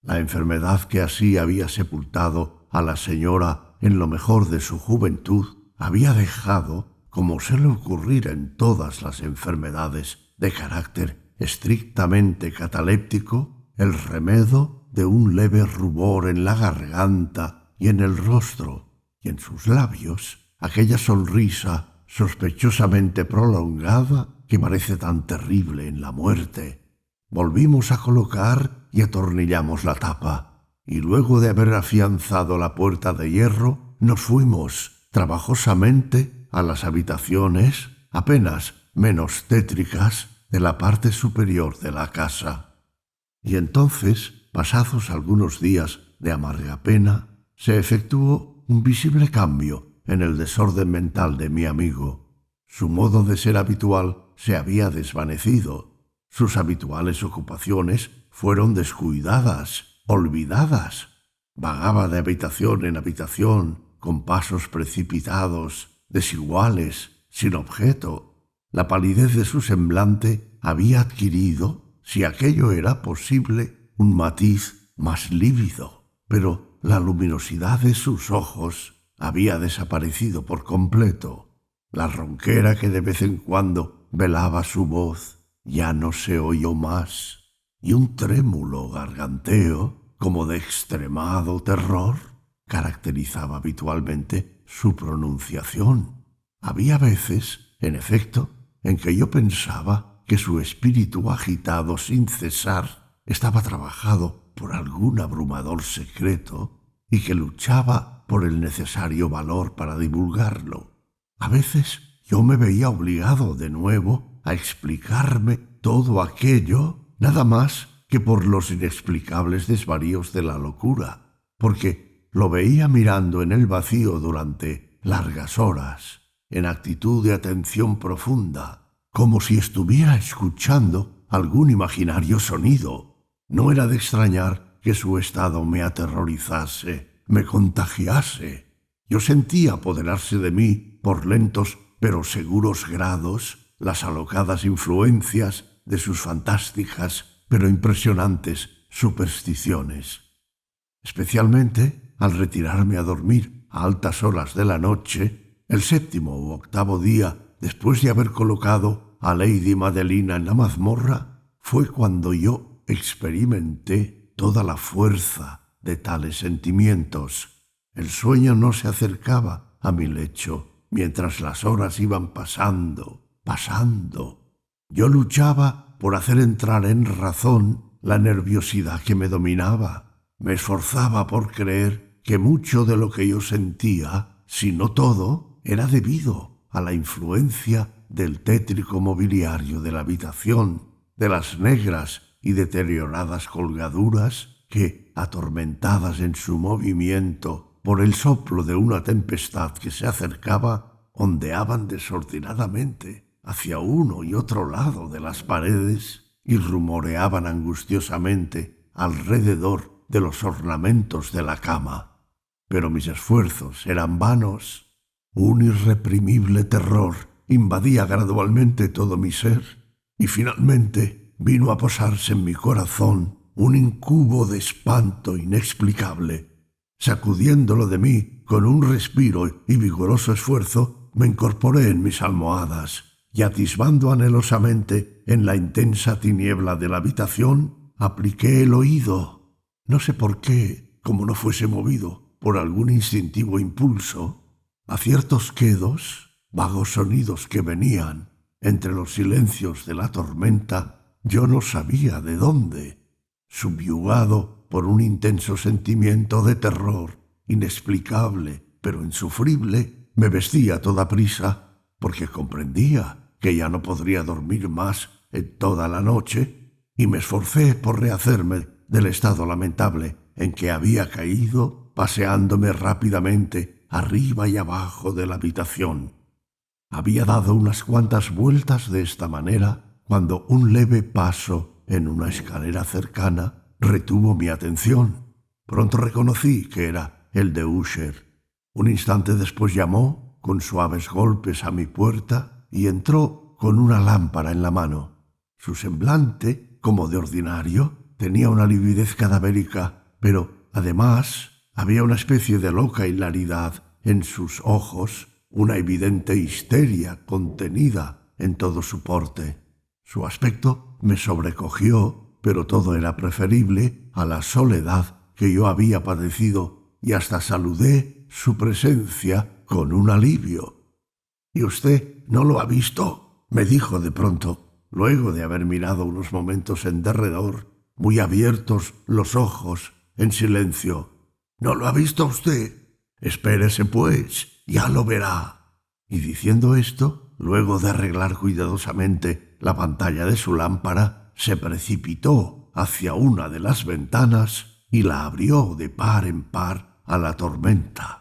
La enfermedad que así había sepultado a la señora en lo mejor de su juventud había dejado, como suele ocurrir en todas las enfermedades de carácter estrictamente cataléptico, el remedo de un leve rubor en la garganta y en el rostro, y en sus labios aquella sonrisa sospechosamente prolongada que parece tan terrible en la muerte. Volvimos a colocar y atornillamos la tapa, y luego de haber afianzado la puerta de hierro, nos fuimos trabajosamente a las habitaciones apenas menos tétricas de la parte superior de la casa. Y entonces, pasados algunos días de amarga pena, se efectuó un visible cambio en el desorden mental de mi amigo. Su modo de ser habitual se había desvanecido. Sus habituales ocupaciones fueron descuidadas, olvidadas. Vagaba de habitación en habitación, con pasos precipitados, desiguales, sin objeto. La palidez de su semblante había adquirido, si aquello era posible, un matiz más lívido, pero la luminosidad de sus ojos había desaparecido por completo. La ronquera que de vez en cuando velaba su voz ya no se oyó más, y un trémulo garganteo, como de extremado terror, caracterizaba habitualmente su pronunciación. Había veces, en efecto, en que yo pensaba que su espíritu agitado sin cesar estaba trabajado por algún abrumador secreto y que luchaba por el necesario valor para divulgarlo. A veces yo me veía obligado de nuevo a explicarme todo aquello, nada más que por los inexplicables desvaríos de la locura, porque lo veía mirando en el vacío durante largas horas, en actitud de atención profunda, como si estuviera escuchando algún imaginario sonido. No era de extrañar que su estado me aterrorizase, me contagiase. Yo sentía apoderarse de mí, por lentos pero seguros grados, las alocadas influencias de sus fantásticas pero impresionantes supersticiones. Especialmente al retirarme a dormir a altas horas de la noche, el séptimo u octavo día después de haber colocado a Lady Madelina en la mazmorra, fue cuando yo experimenté toda la fuerza de tales sentimientos. El sueño no se acercaba a mi lecho mientras las horas iban pasando. Yo luchaba por hacer entrar en razón la nerviosidad que me dominaba. Me esforzaba por creer que mucho de lo que yo sentía, si no todo, era debido a la influencia del tétrico mobiliario de la habitación, de las negras y deterioradas colgaduras que, atormentadas en su movimiento por el soplo de una tempestad que se acercaba, ondeaban desordenadamente hacia uno y otro lado de las paredes y rumoreaban angustiosamente alrededor de los ornamentos de la cama. Pero mis esfuerzos eran vanos. Un irreprimible terror invadía gradualmente todo mi ser y finalmente vino a posarse en mi corazón un incubo de espanto inexplicable. Sacudiéndolo de mí con un respiro y vigoroso esfuerzo, me incorporé en mis almohadas y, atisbando anhelosamente en la intensa tiniebla de la habitación, apliqué el oído. No sé por qué, como no fuese movido por algún instintivo impulso, a ciertos quedos, vagos sonidos que venían entre los silencios de la tormenta, yo no sabía de dónde. Subyugado por un intenso sentimiento de terror, inexplicable pero insufrible, me vestí a toda prisa, porque comprendía que ya no podría dormir más en toda la noche, y me esforcé por rehacerme del estado lamentable en que había caído, paseándome rápidamente arriba y abajo de la habitación. Había dado unas cuantas vueltas de esta manera cuando un leve paso en una escalera cercana retuvo mi atención. Pronto reconocí que era el de Usher. Un instante después llamó con suaves golpes a mi puerta y entró con una lámpara en la mano. Su semblante, como de ordinario, tenía una lividez cadavérica, pero, además, había una especie de loca hilaridad en sus ojos, una evidente histeria contenida en todo su porte. Su aspecto me sobrecogió, pero todo era preferible a la soledad que yo había padecido, y hasta saludé su presencia con un alivio. «¿Y usted no lo ha visto?», me dijo de pronto, luego de haber mirado unos momentos en derredor, muy abiertos los ojos, en silencio. «¿No lo ha visto usted? Espérese, pues, ya lo verá». Y diciendo esto, luego de arreglar cuidadosamente la pantalla de su lámpara, se precipitó hacia una de las ventanas y la abrió de par en par a la tormenta.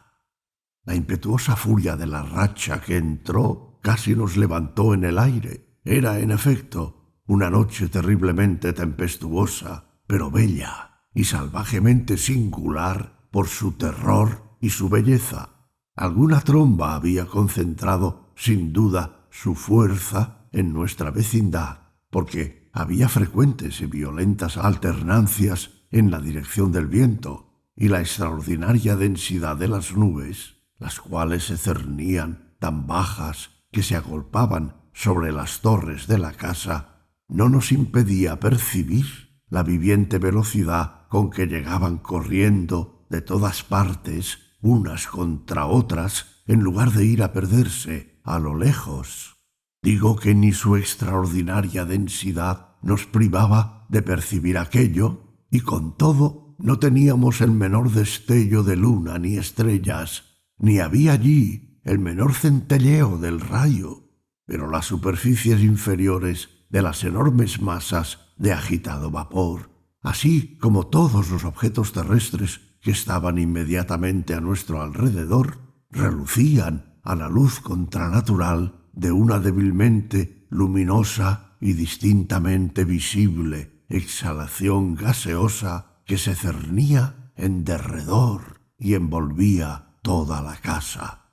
La impetuosa furia de la racha que entró casi nos levantó en el aire. Era, en efecto, una noche terriblemente tempestuosa, pero bella y salvajemente singular por su terror y su belleza. Alguna tromba había concentrado, sin duda, su fuerza en nuestra vecindad, porque había frecuentes y violentas alternancias en la dirección del viento, y la extraordinaria densidad de las nubes, las cuales se cernían tan bajas que se agolpaban sobre las torres de la casa, no nos impedía percibir la viviente velocidad con que llegaban corriendo de todas partes, unas contra otras, en lugar de ir a perderse a lo lejos. Digo que ni su extraordinaria densidad nos privaba de percibir aquello, y con todo no teníamos el menor destello de luna ni estrellas, ni había allí el menor centelleo del rayo, pero las superficies inferiores de las enormes masas de agitado vapor, así como todos los objetos terrestres que estaban inmediatamente a nuestro alrededor, relucían a la luz contranatural de una débilmente luminosa y distintamente visible exhalación gaseosa que se cernía en derredor y envolvía toda la casa.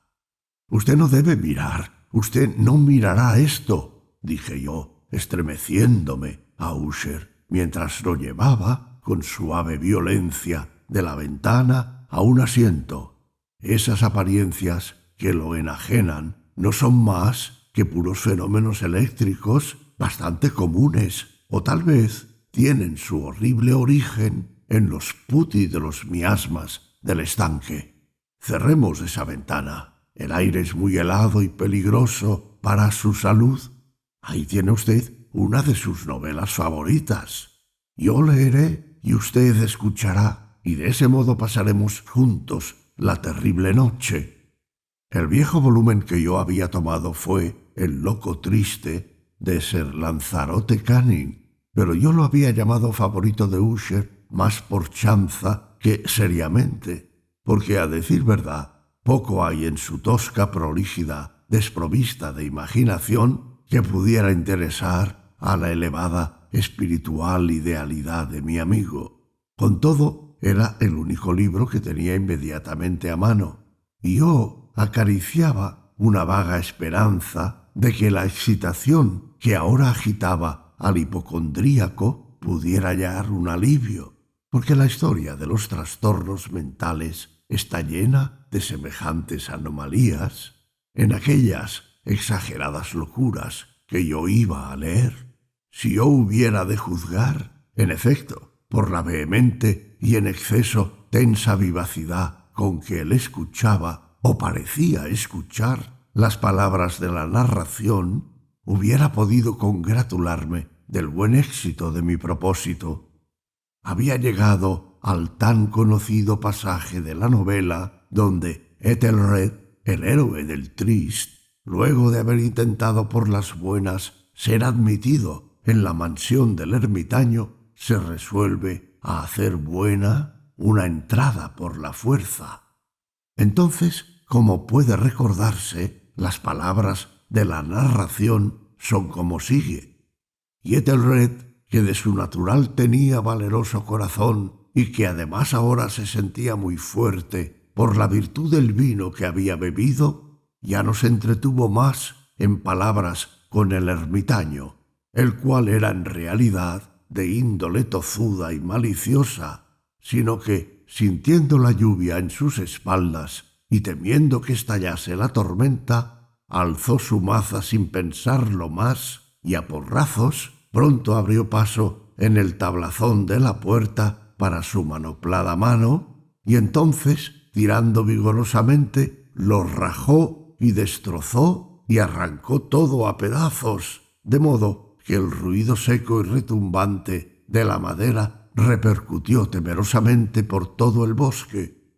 «Usted no debe mirar, usted no mirará esto», dije yo, estremeciéndome a Usher, mientras lo llevaba con suave violencia de la ventana a un asiento. «Esas apariencias que lo enajenan no son más que puros fenómenos eléctricos bastante comunes, o tal vez tienen su horrible origen en los putti de los miasmas del estanque. Cerremos esa ventana. El aire es muy helado y peligroso para su salud. Ahí tiene usted una de sus novelas favoritas. Yo leeré y usted escuchará, y de ese modo pasaremos juntos la terrible noche». El viejo volumen que yo había tomado fue El loco triste de Sir Lanzarote Canning, pero yo lo había llamado favorito de Usher más por chanza que seriamente, porque, a decir verdad, poco hay en su tosca prolijidad, desprovista de imaginación, que pudiera interesar a la elevada espiritual idealidad de mi amigo. Con todo, era el único libro que tenía inmediatamente a mano, y yo acariciaba una vaga esperanza de que la excitación que ahora agitaba al hipocondríaco pudiera hallar un alivio, porque la historia de los trastornos mentales está llena de semejantes anomalías en aquellas exageradas locuras que yo iba a leer. Si yo hubiera de juzgar, en efecto, por la vehemente y en exceso tensa vivacidad con que él escuchaba o parecía escuchar las palabras de la narración, hubiera podido congratularme del buen éxito de mi propósito. Había llegado al tan conocido pasaje de la novela donde Ethelred, el héroe del Trist, luego de haber intentado por las buenas ser admitido en la mansión del ermitaño, se resuelve a hacer buena una entrada por la fuerza. Entonces, como puede recordarse, las palabras de la narración son como sigue. Y Ethelred, que de su natural tenía valeroso corazón y que además ahora se sentía muy fuerte por la virtud del vino que había bebido, ya no se entretuvo más en palabras con el ermitaño, el cual era en realidad de índole tozuda y maliciosa, sino que, sintiendo la lluvia en sus espaldas y temiendo que estallase la tormenta, alzó su maza sin pensarlo más y a porrazos pronto abrió paso en el tablazón de la puerta para su manoplada mano, y entonces, tirando vigorosamente, lo rajó y destrozó y arrancó todo a pedazos, de modo que el ruido seco y retumbante de la madera repercutió temerosamente por todo el bosque.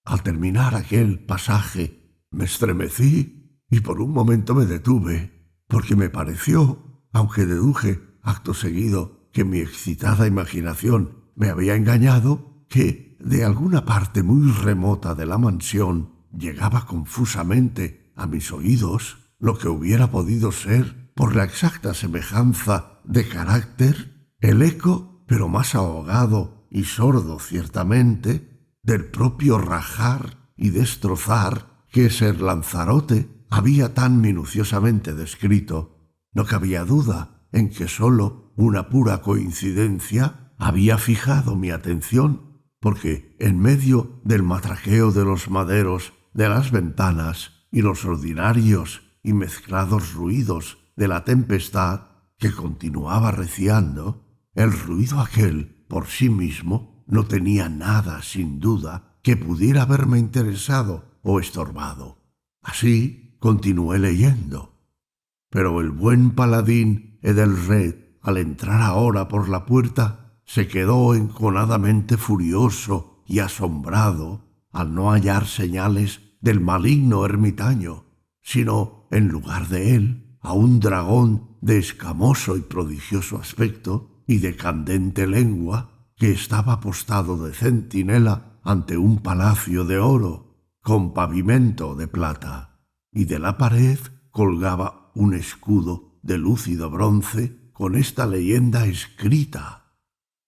Al terminar aquel pasaje, me estremecí y por un momento me detuve, porque me pareció, aunque deduje acto seguido que mi excitada imaginación me había engañado, que de alguna parte muy remota de la mansión llegaba confusamente a mis oídos lo que hubiera podido ser, por la exacta semejanza de carácter, el eco, pero más ahogado y sordo ciertamente, del propio rajar y destrozar que Ser Lanzarote había tan minuciosamente descrito. No cabía duda en que sólo una pura coincidencia había fijado mi atención, porque en medio del matraqueo de los maderos de las ventanas y los ordinarios y mezclados ruidos de la tempestad que continuaba reciando, el ruido aquel por sí mismo no tenía nada, sin duda, que pudiera haberme interesado o estorbado. Así continué leyendo. Pero el buen paladín Edelred, al entrar ahora por la puerta, se quedó enconadamente furioso y asombrado al no hallar señales del maligno ermitaño, sino, en lugar de él, a un dragón de escamoso y prodigioso aspecto y de candente lengua que estaba postado de centinela ante un palacio de oro con pavimento de plata, y de la pared colgaba un escudo de lúcido bronce con esta leyenda escrita: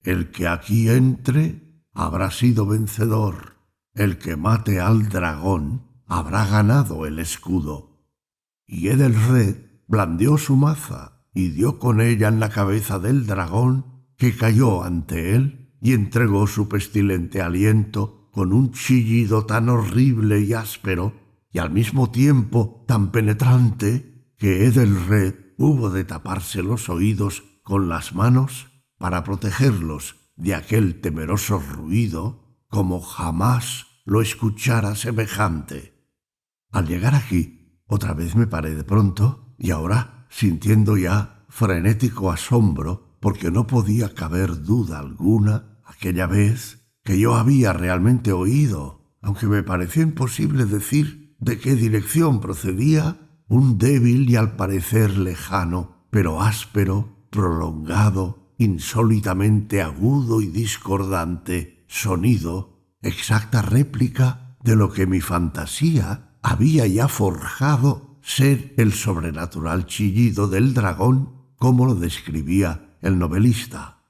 el que aquí entre habrá sido vencedor, el que mate al dragón habrá ganado el escudo. Y Edelred blandió su maza y dio con ella en la cabeza del dragón, que cayó ante él y entregó su pestilente aliento con un chillido tan horrible y áspero y al mismo tiempo tan penetrante que Edelred hubo de taparse los oídos con las manos para protegerlos de aquel temeroso ruido, como jamás lo escuchara semejante. Al llegar aquí, otra vez me paré de pronto, y ahora, sintiendo ya frenético asombro, porque no podía caber duda alguna, aquella vez, que yo había realmente oído, aunque me pareció imposible decir de qué dirección procedía, un débil y al parecer lejano, pero áspero, prolongado, insólitamente agudo y discordante sonido, exacta réplica de lo que mi fantasía había ya forjado ser el sobrenatural chillido del dragón, como lo describía el novelista.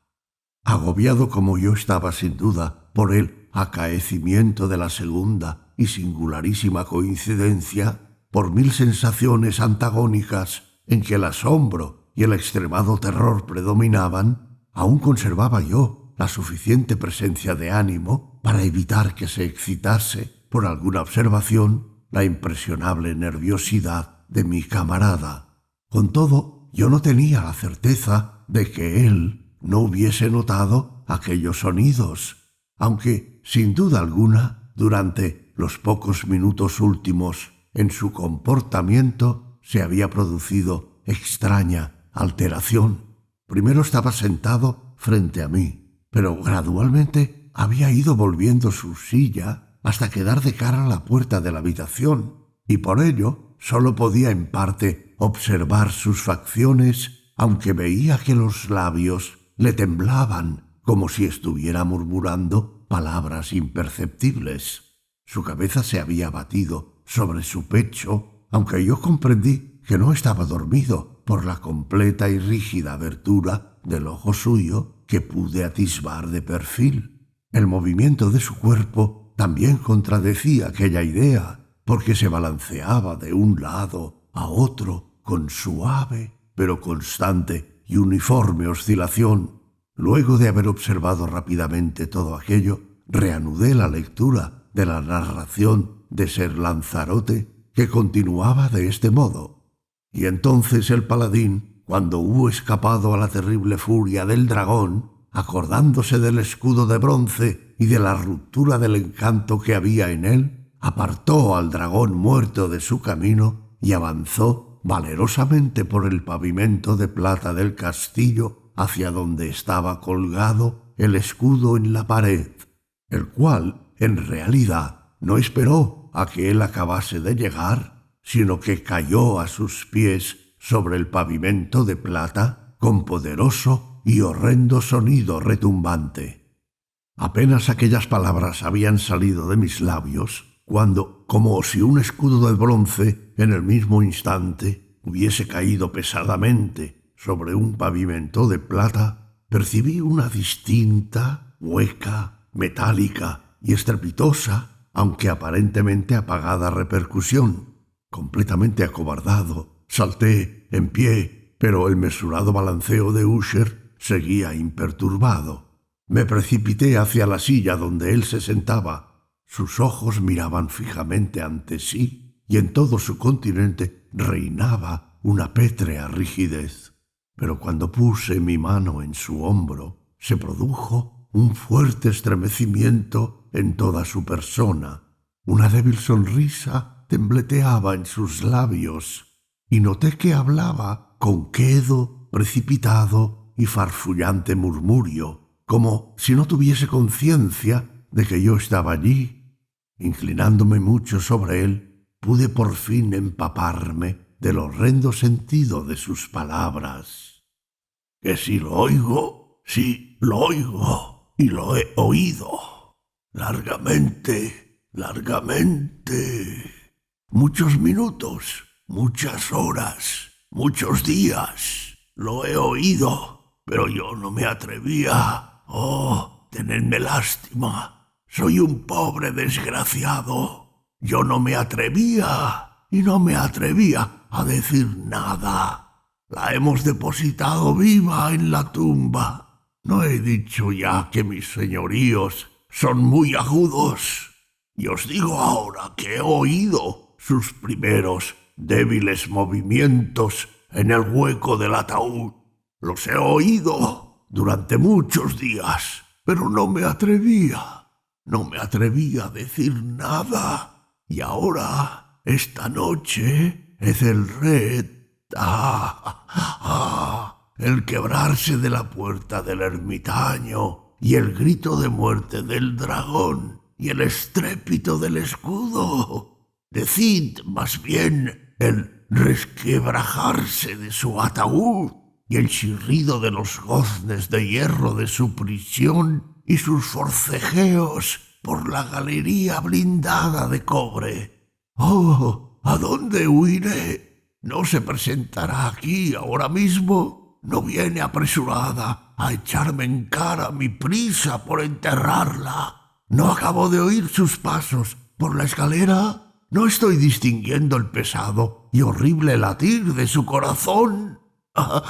Agobiado como yo estaba sin duda por el acaecimiento de la segunda y singularísima coincidencia, por mil sensaciones antagónicas en que el asombro y el extremado terror predominaban, aún conservaba yo la suficiente presencia de ánimo para evitar que se excitase por alguna observación la impresionable nerviosidad de mi camarada. Con todo, yo no tenía la certeza de que él no hubiese notado aquellos sonidos, aunque, sin duda alguna, durante los pocos minutos últimos en su comportamiento se había producido extraña alteración. Primero estaba sentado frente a mí, pero gradualmente había ido volviendo su silla hasta quedar de cara a la puerta de la habitación, y por ello sólo podía en parte observar sus facciones, aunque veía que los labios le temblaban como si estuviera murmurando palabras imperceptibles. Su cabeza se había abatido sobre su pecho, aunque yo comprendí que no estaba dormido por la completa y rígida abertura del ojo suyo que pude atisbar de perfil. El movimiento de su cuerpo también contradecía aquella idea, porque se balanceaba de un lado a otro con suave pero constante y uniforme oscilación, Luego de haber observado rápidamente todo aquello, reanudé la lectura de la narración de Ser Lanzarote, que continuaba de este modo. Y entonces el paladín, cuando hubo escapado a la terrible furia del dragón, acordándose del escudo de bronce y de la ruptura del encanto que había en él, apartó al dragón muerto de su camino y avanzó valerosamente por el pavimento de plata del castillo hacia donde estaba colgado el escudo en la pared, el cual, en realidad, no esperó a que él acabase de llegar, sino que cayó a sus pies sobre el pavimento de plata con poderoso y horrendo sonido retumbante. Apenas aquellas palabras habían salido de mis labios, cuando, como si un escudo de bronce en el mismo instante hubiese caído pesadamente sobre un pavimento de plata, percibí una distinta, hueca, metálica y estrepitosa, aunque aparentemente apagada repercusión. Completamente acobardado, salté en pie, pero el mesurado balanceo de Usher seguía imperturbado. Me precipité hacia la silla donde él se sentaba. Sus ojos miraban fijamente ante sí, y en todo su continente reinaba una pétrea rigidez. Pero cuando puse mi mano en su hombro, se produjo un fuerte estremecimiento en toda su persona. Una débil sonrisa tembleteaba en sus labios, y noté que hablaba con quedo, precipitado y farfullante murmurio, como si no tuviese conciencia de que yo estaba allí. Inclinándome mucho sobre él, pude por fin empaparme del horrendo sentido de sus palabras. «Que si lo oigo, sí lo oigo, y lo he oído. Largamente, largamente. Muchos minutos, muchas horas, muchos días. Lo he oído, pero yo no me atrevía. Oh, tenedme lástima. Soy un pobre desgraciado. Yo no me atrevía y no me atrevía a decir nada. La hemos depositado viva en la tumba. No he dicho ya que mis señoríos son muy agudos. Y os digo ahora que he oído sus primeros débiles movimientos en el hueco del ataúd. Los he oído durante muchos días, pero no me atrevía a decir nada. Y ahora, esta noche, es el el quebrarse de la puerta del ermitaño y el grito de muerte del dragón y el estrépito del escudo. Decid, más bien, el resquebrajarse de su ataúd y el chirrido de los goznes de hierro de su prisión y sus forcejeos por la galería blindada de cobre. ¡Oh! ¿A dónde huiré? ¿No se presentará aquí ahora mismo? ¿No viene apresurada a echarme en cara mi prisa por enterrarla? ¿No acabo de oír sus pasos por la escalera? ¿No estoy distinguiendo el pesado y horrible latir de su corazón? ¡Ah,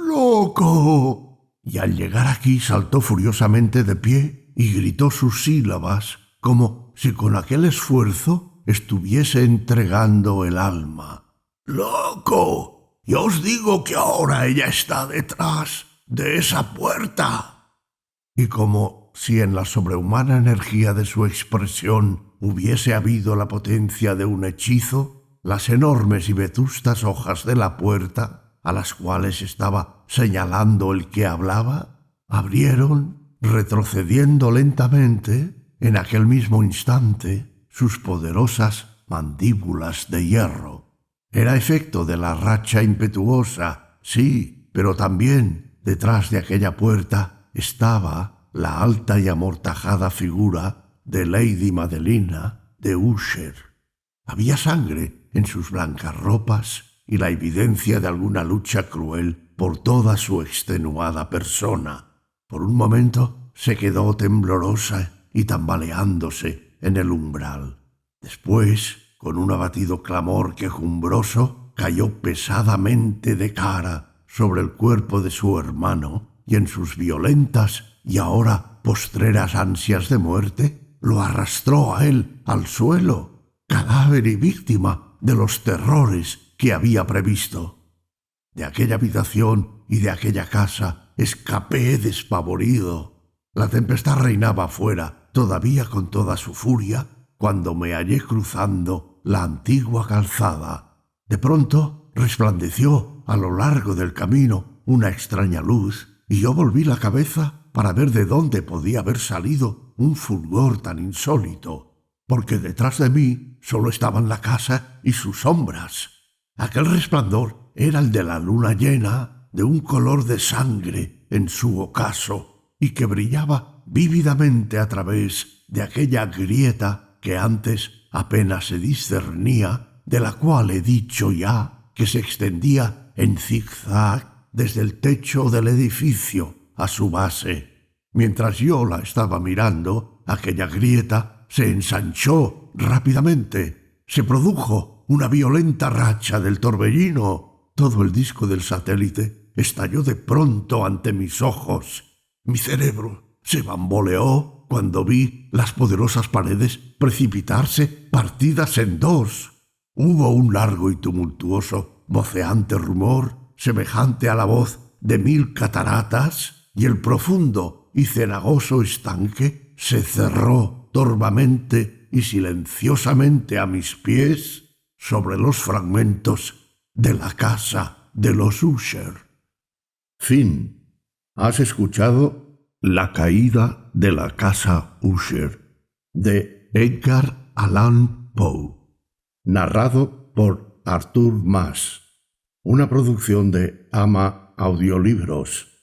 ¡loco! Y al llegar aquí saltó furiosamente de pie y gritó sus sílabas como si con aquel esfuerzo estuviese entregando el alma. ¡Loco! Yo os digo que ahora ella está detrás de esa puerta. Y como si en la sobrehumana energía de su expresión hubiese habido la potencia de un hechizo, las enormes y vetustas hojas de la puerta, a las cuales estaba señalando el que hablaba, abrieron, retrocediendo lentamente, en aquel mismo instante, sus poderosas mandíbulas de hierro. Era efecto de la racha impetuosa, sí, pero también detrás de aquella puerta estaba la alta y amortajada figura de Lady Madelina de Usher. Había sangre en sus blancas ropas y la evidencia de alguna lucha cruel por toda su extenuada persona. Por un momento se quedó temblorosa y tambaleándose en el umbral. Después, con un abatido clamor quejumbroso, cayó pesadamente de cara sobre el cuerpo de su hermano y en sus violentas y ahora postreras ansias de muerte, lo arrastró a él al suelo, cadáver y víctima de los terrores que había previsto. De aquella habitación y de aquella casa escapé despavorido. La tempestad reinaba afuera, todavía con toda su furia, cuando me hallé cruzando la antigua calzada. De pronto resplandeció a lo largo del camino una extraña luz, y yo volví la cabeza para ver de dónde podía haber salido un fulgor tan insólito, porque detrás de mí solo estaban la casa y sus sombras. Aquel resplandor era el de la luna llena, de un color de sangre en su ocaso, y que brillaba vívidamente a través de aquella grieta que antes apenas se discernía, de la cual he dicho ya que se extendía en zigzag desde el techo del edificio a su base. Mientras yo la estaba mirando, aquella grieta se ensanchó rápidamente. Se produjo una violenta racha del torbellino. Todo el disco del satélite estalló de pronto ante mis ojos. Mi cerebro se bamboleó cuando vi las poderosas paredes precipitarse partidas en dos. Hubo un largo y tumultuoso, voceante rumor, semejante a la voz de 1000 cataratas, y el profundo y cenagoso estanque se cerró torvamente y silenciosamente a mis pies sobre los fragmentos de la casa de los Usher. Fin. Has escuchado La caída de la casa Usher, de Edgar Allan Poe, narrado por Artur Mas, una producción de Ama Audiolibros.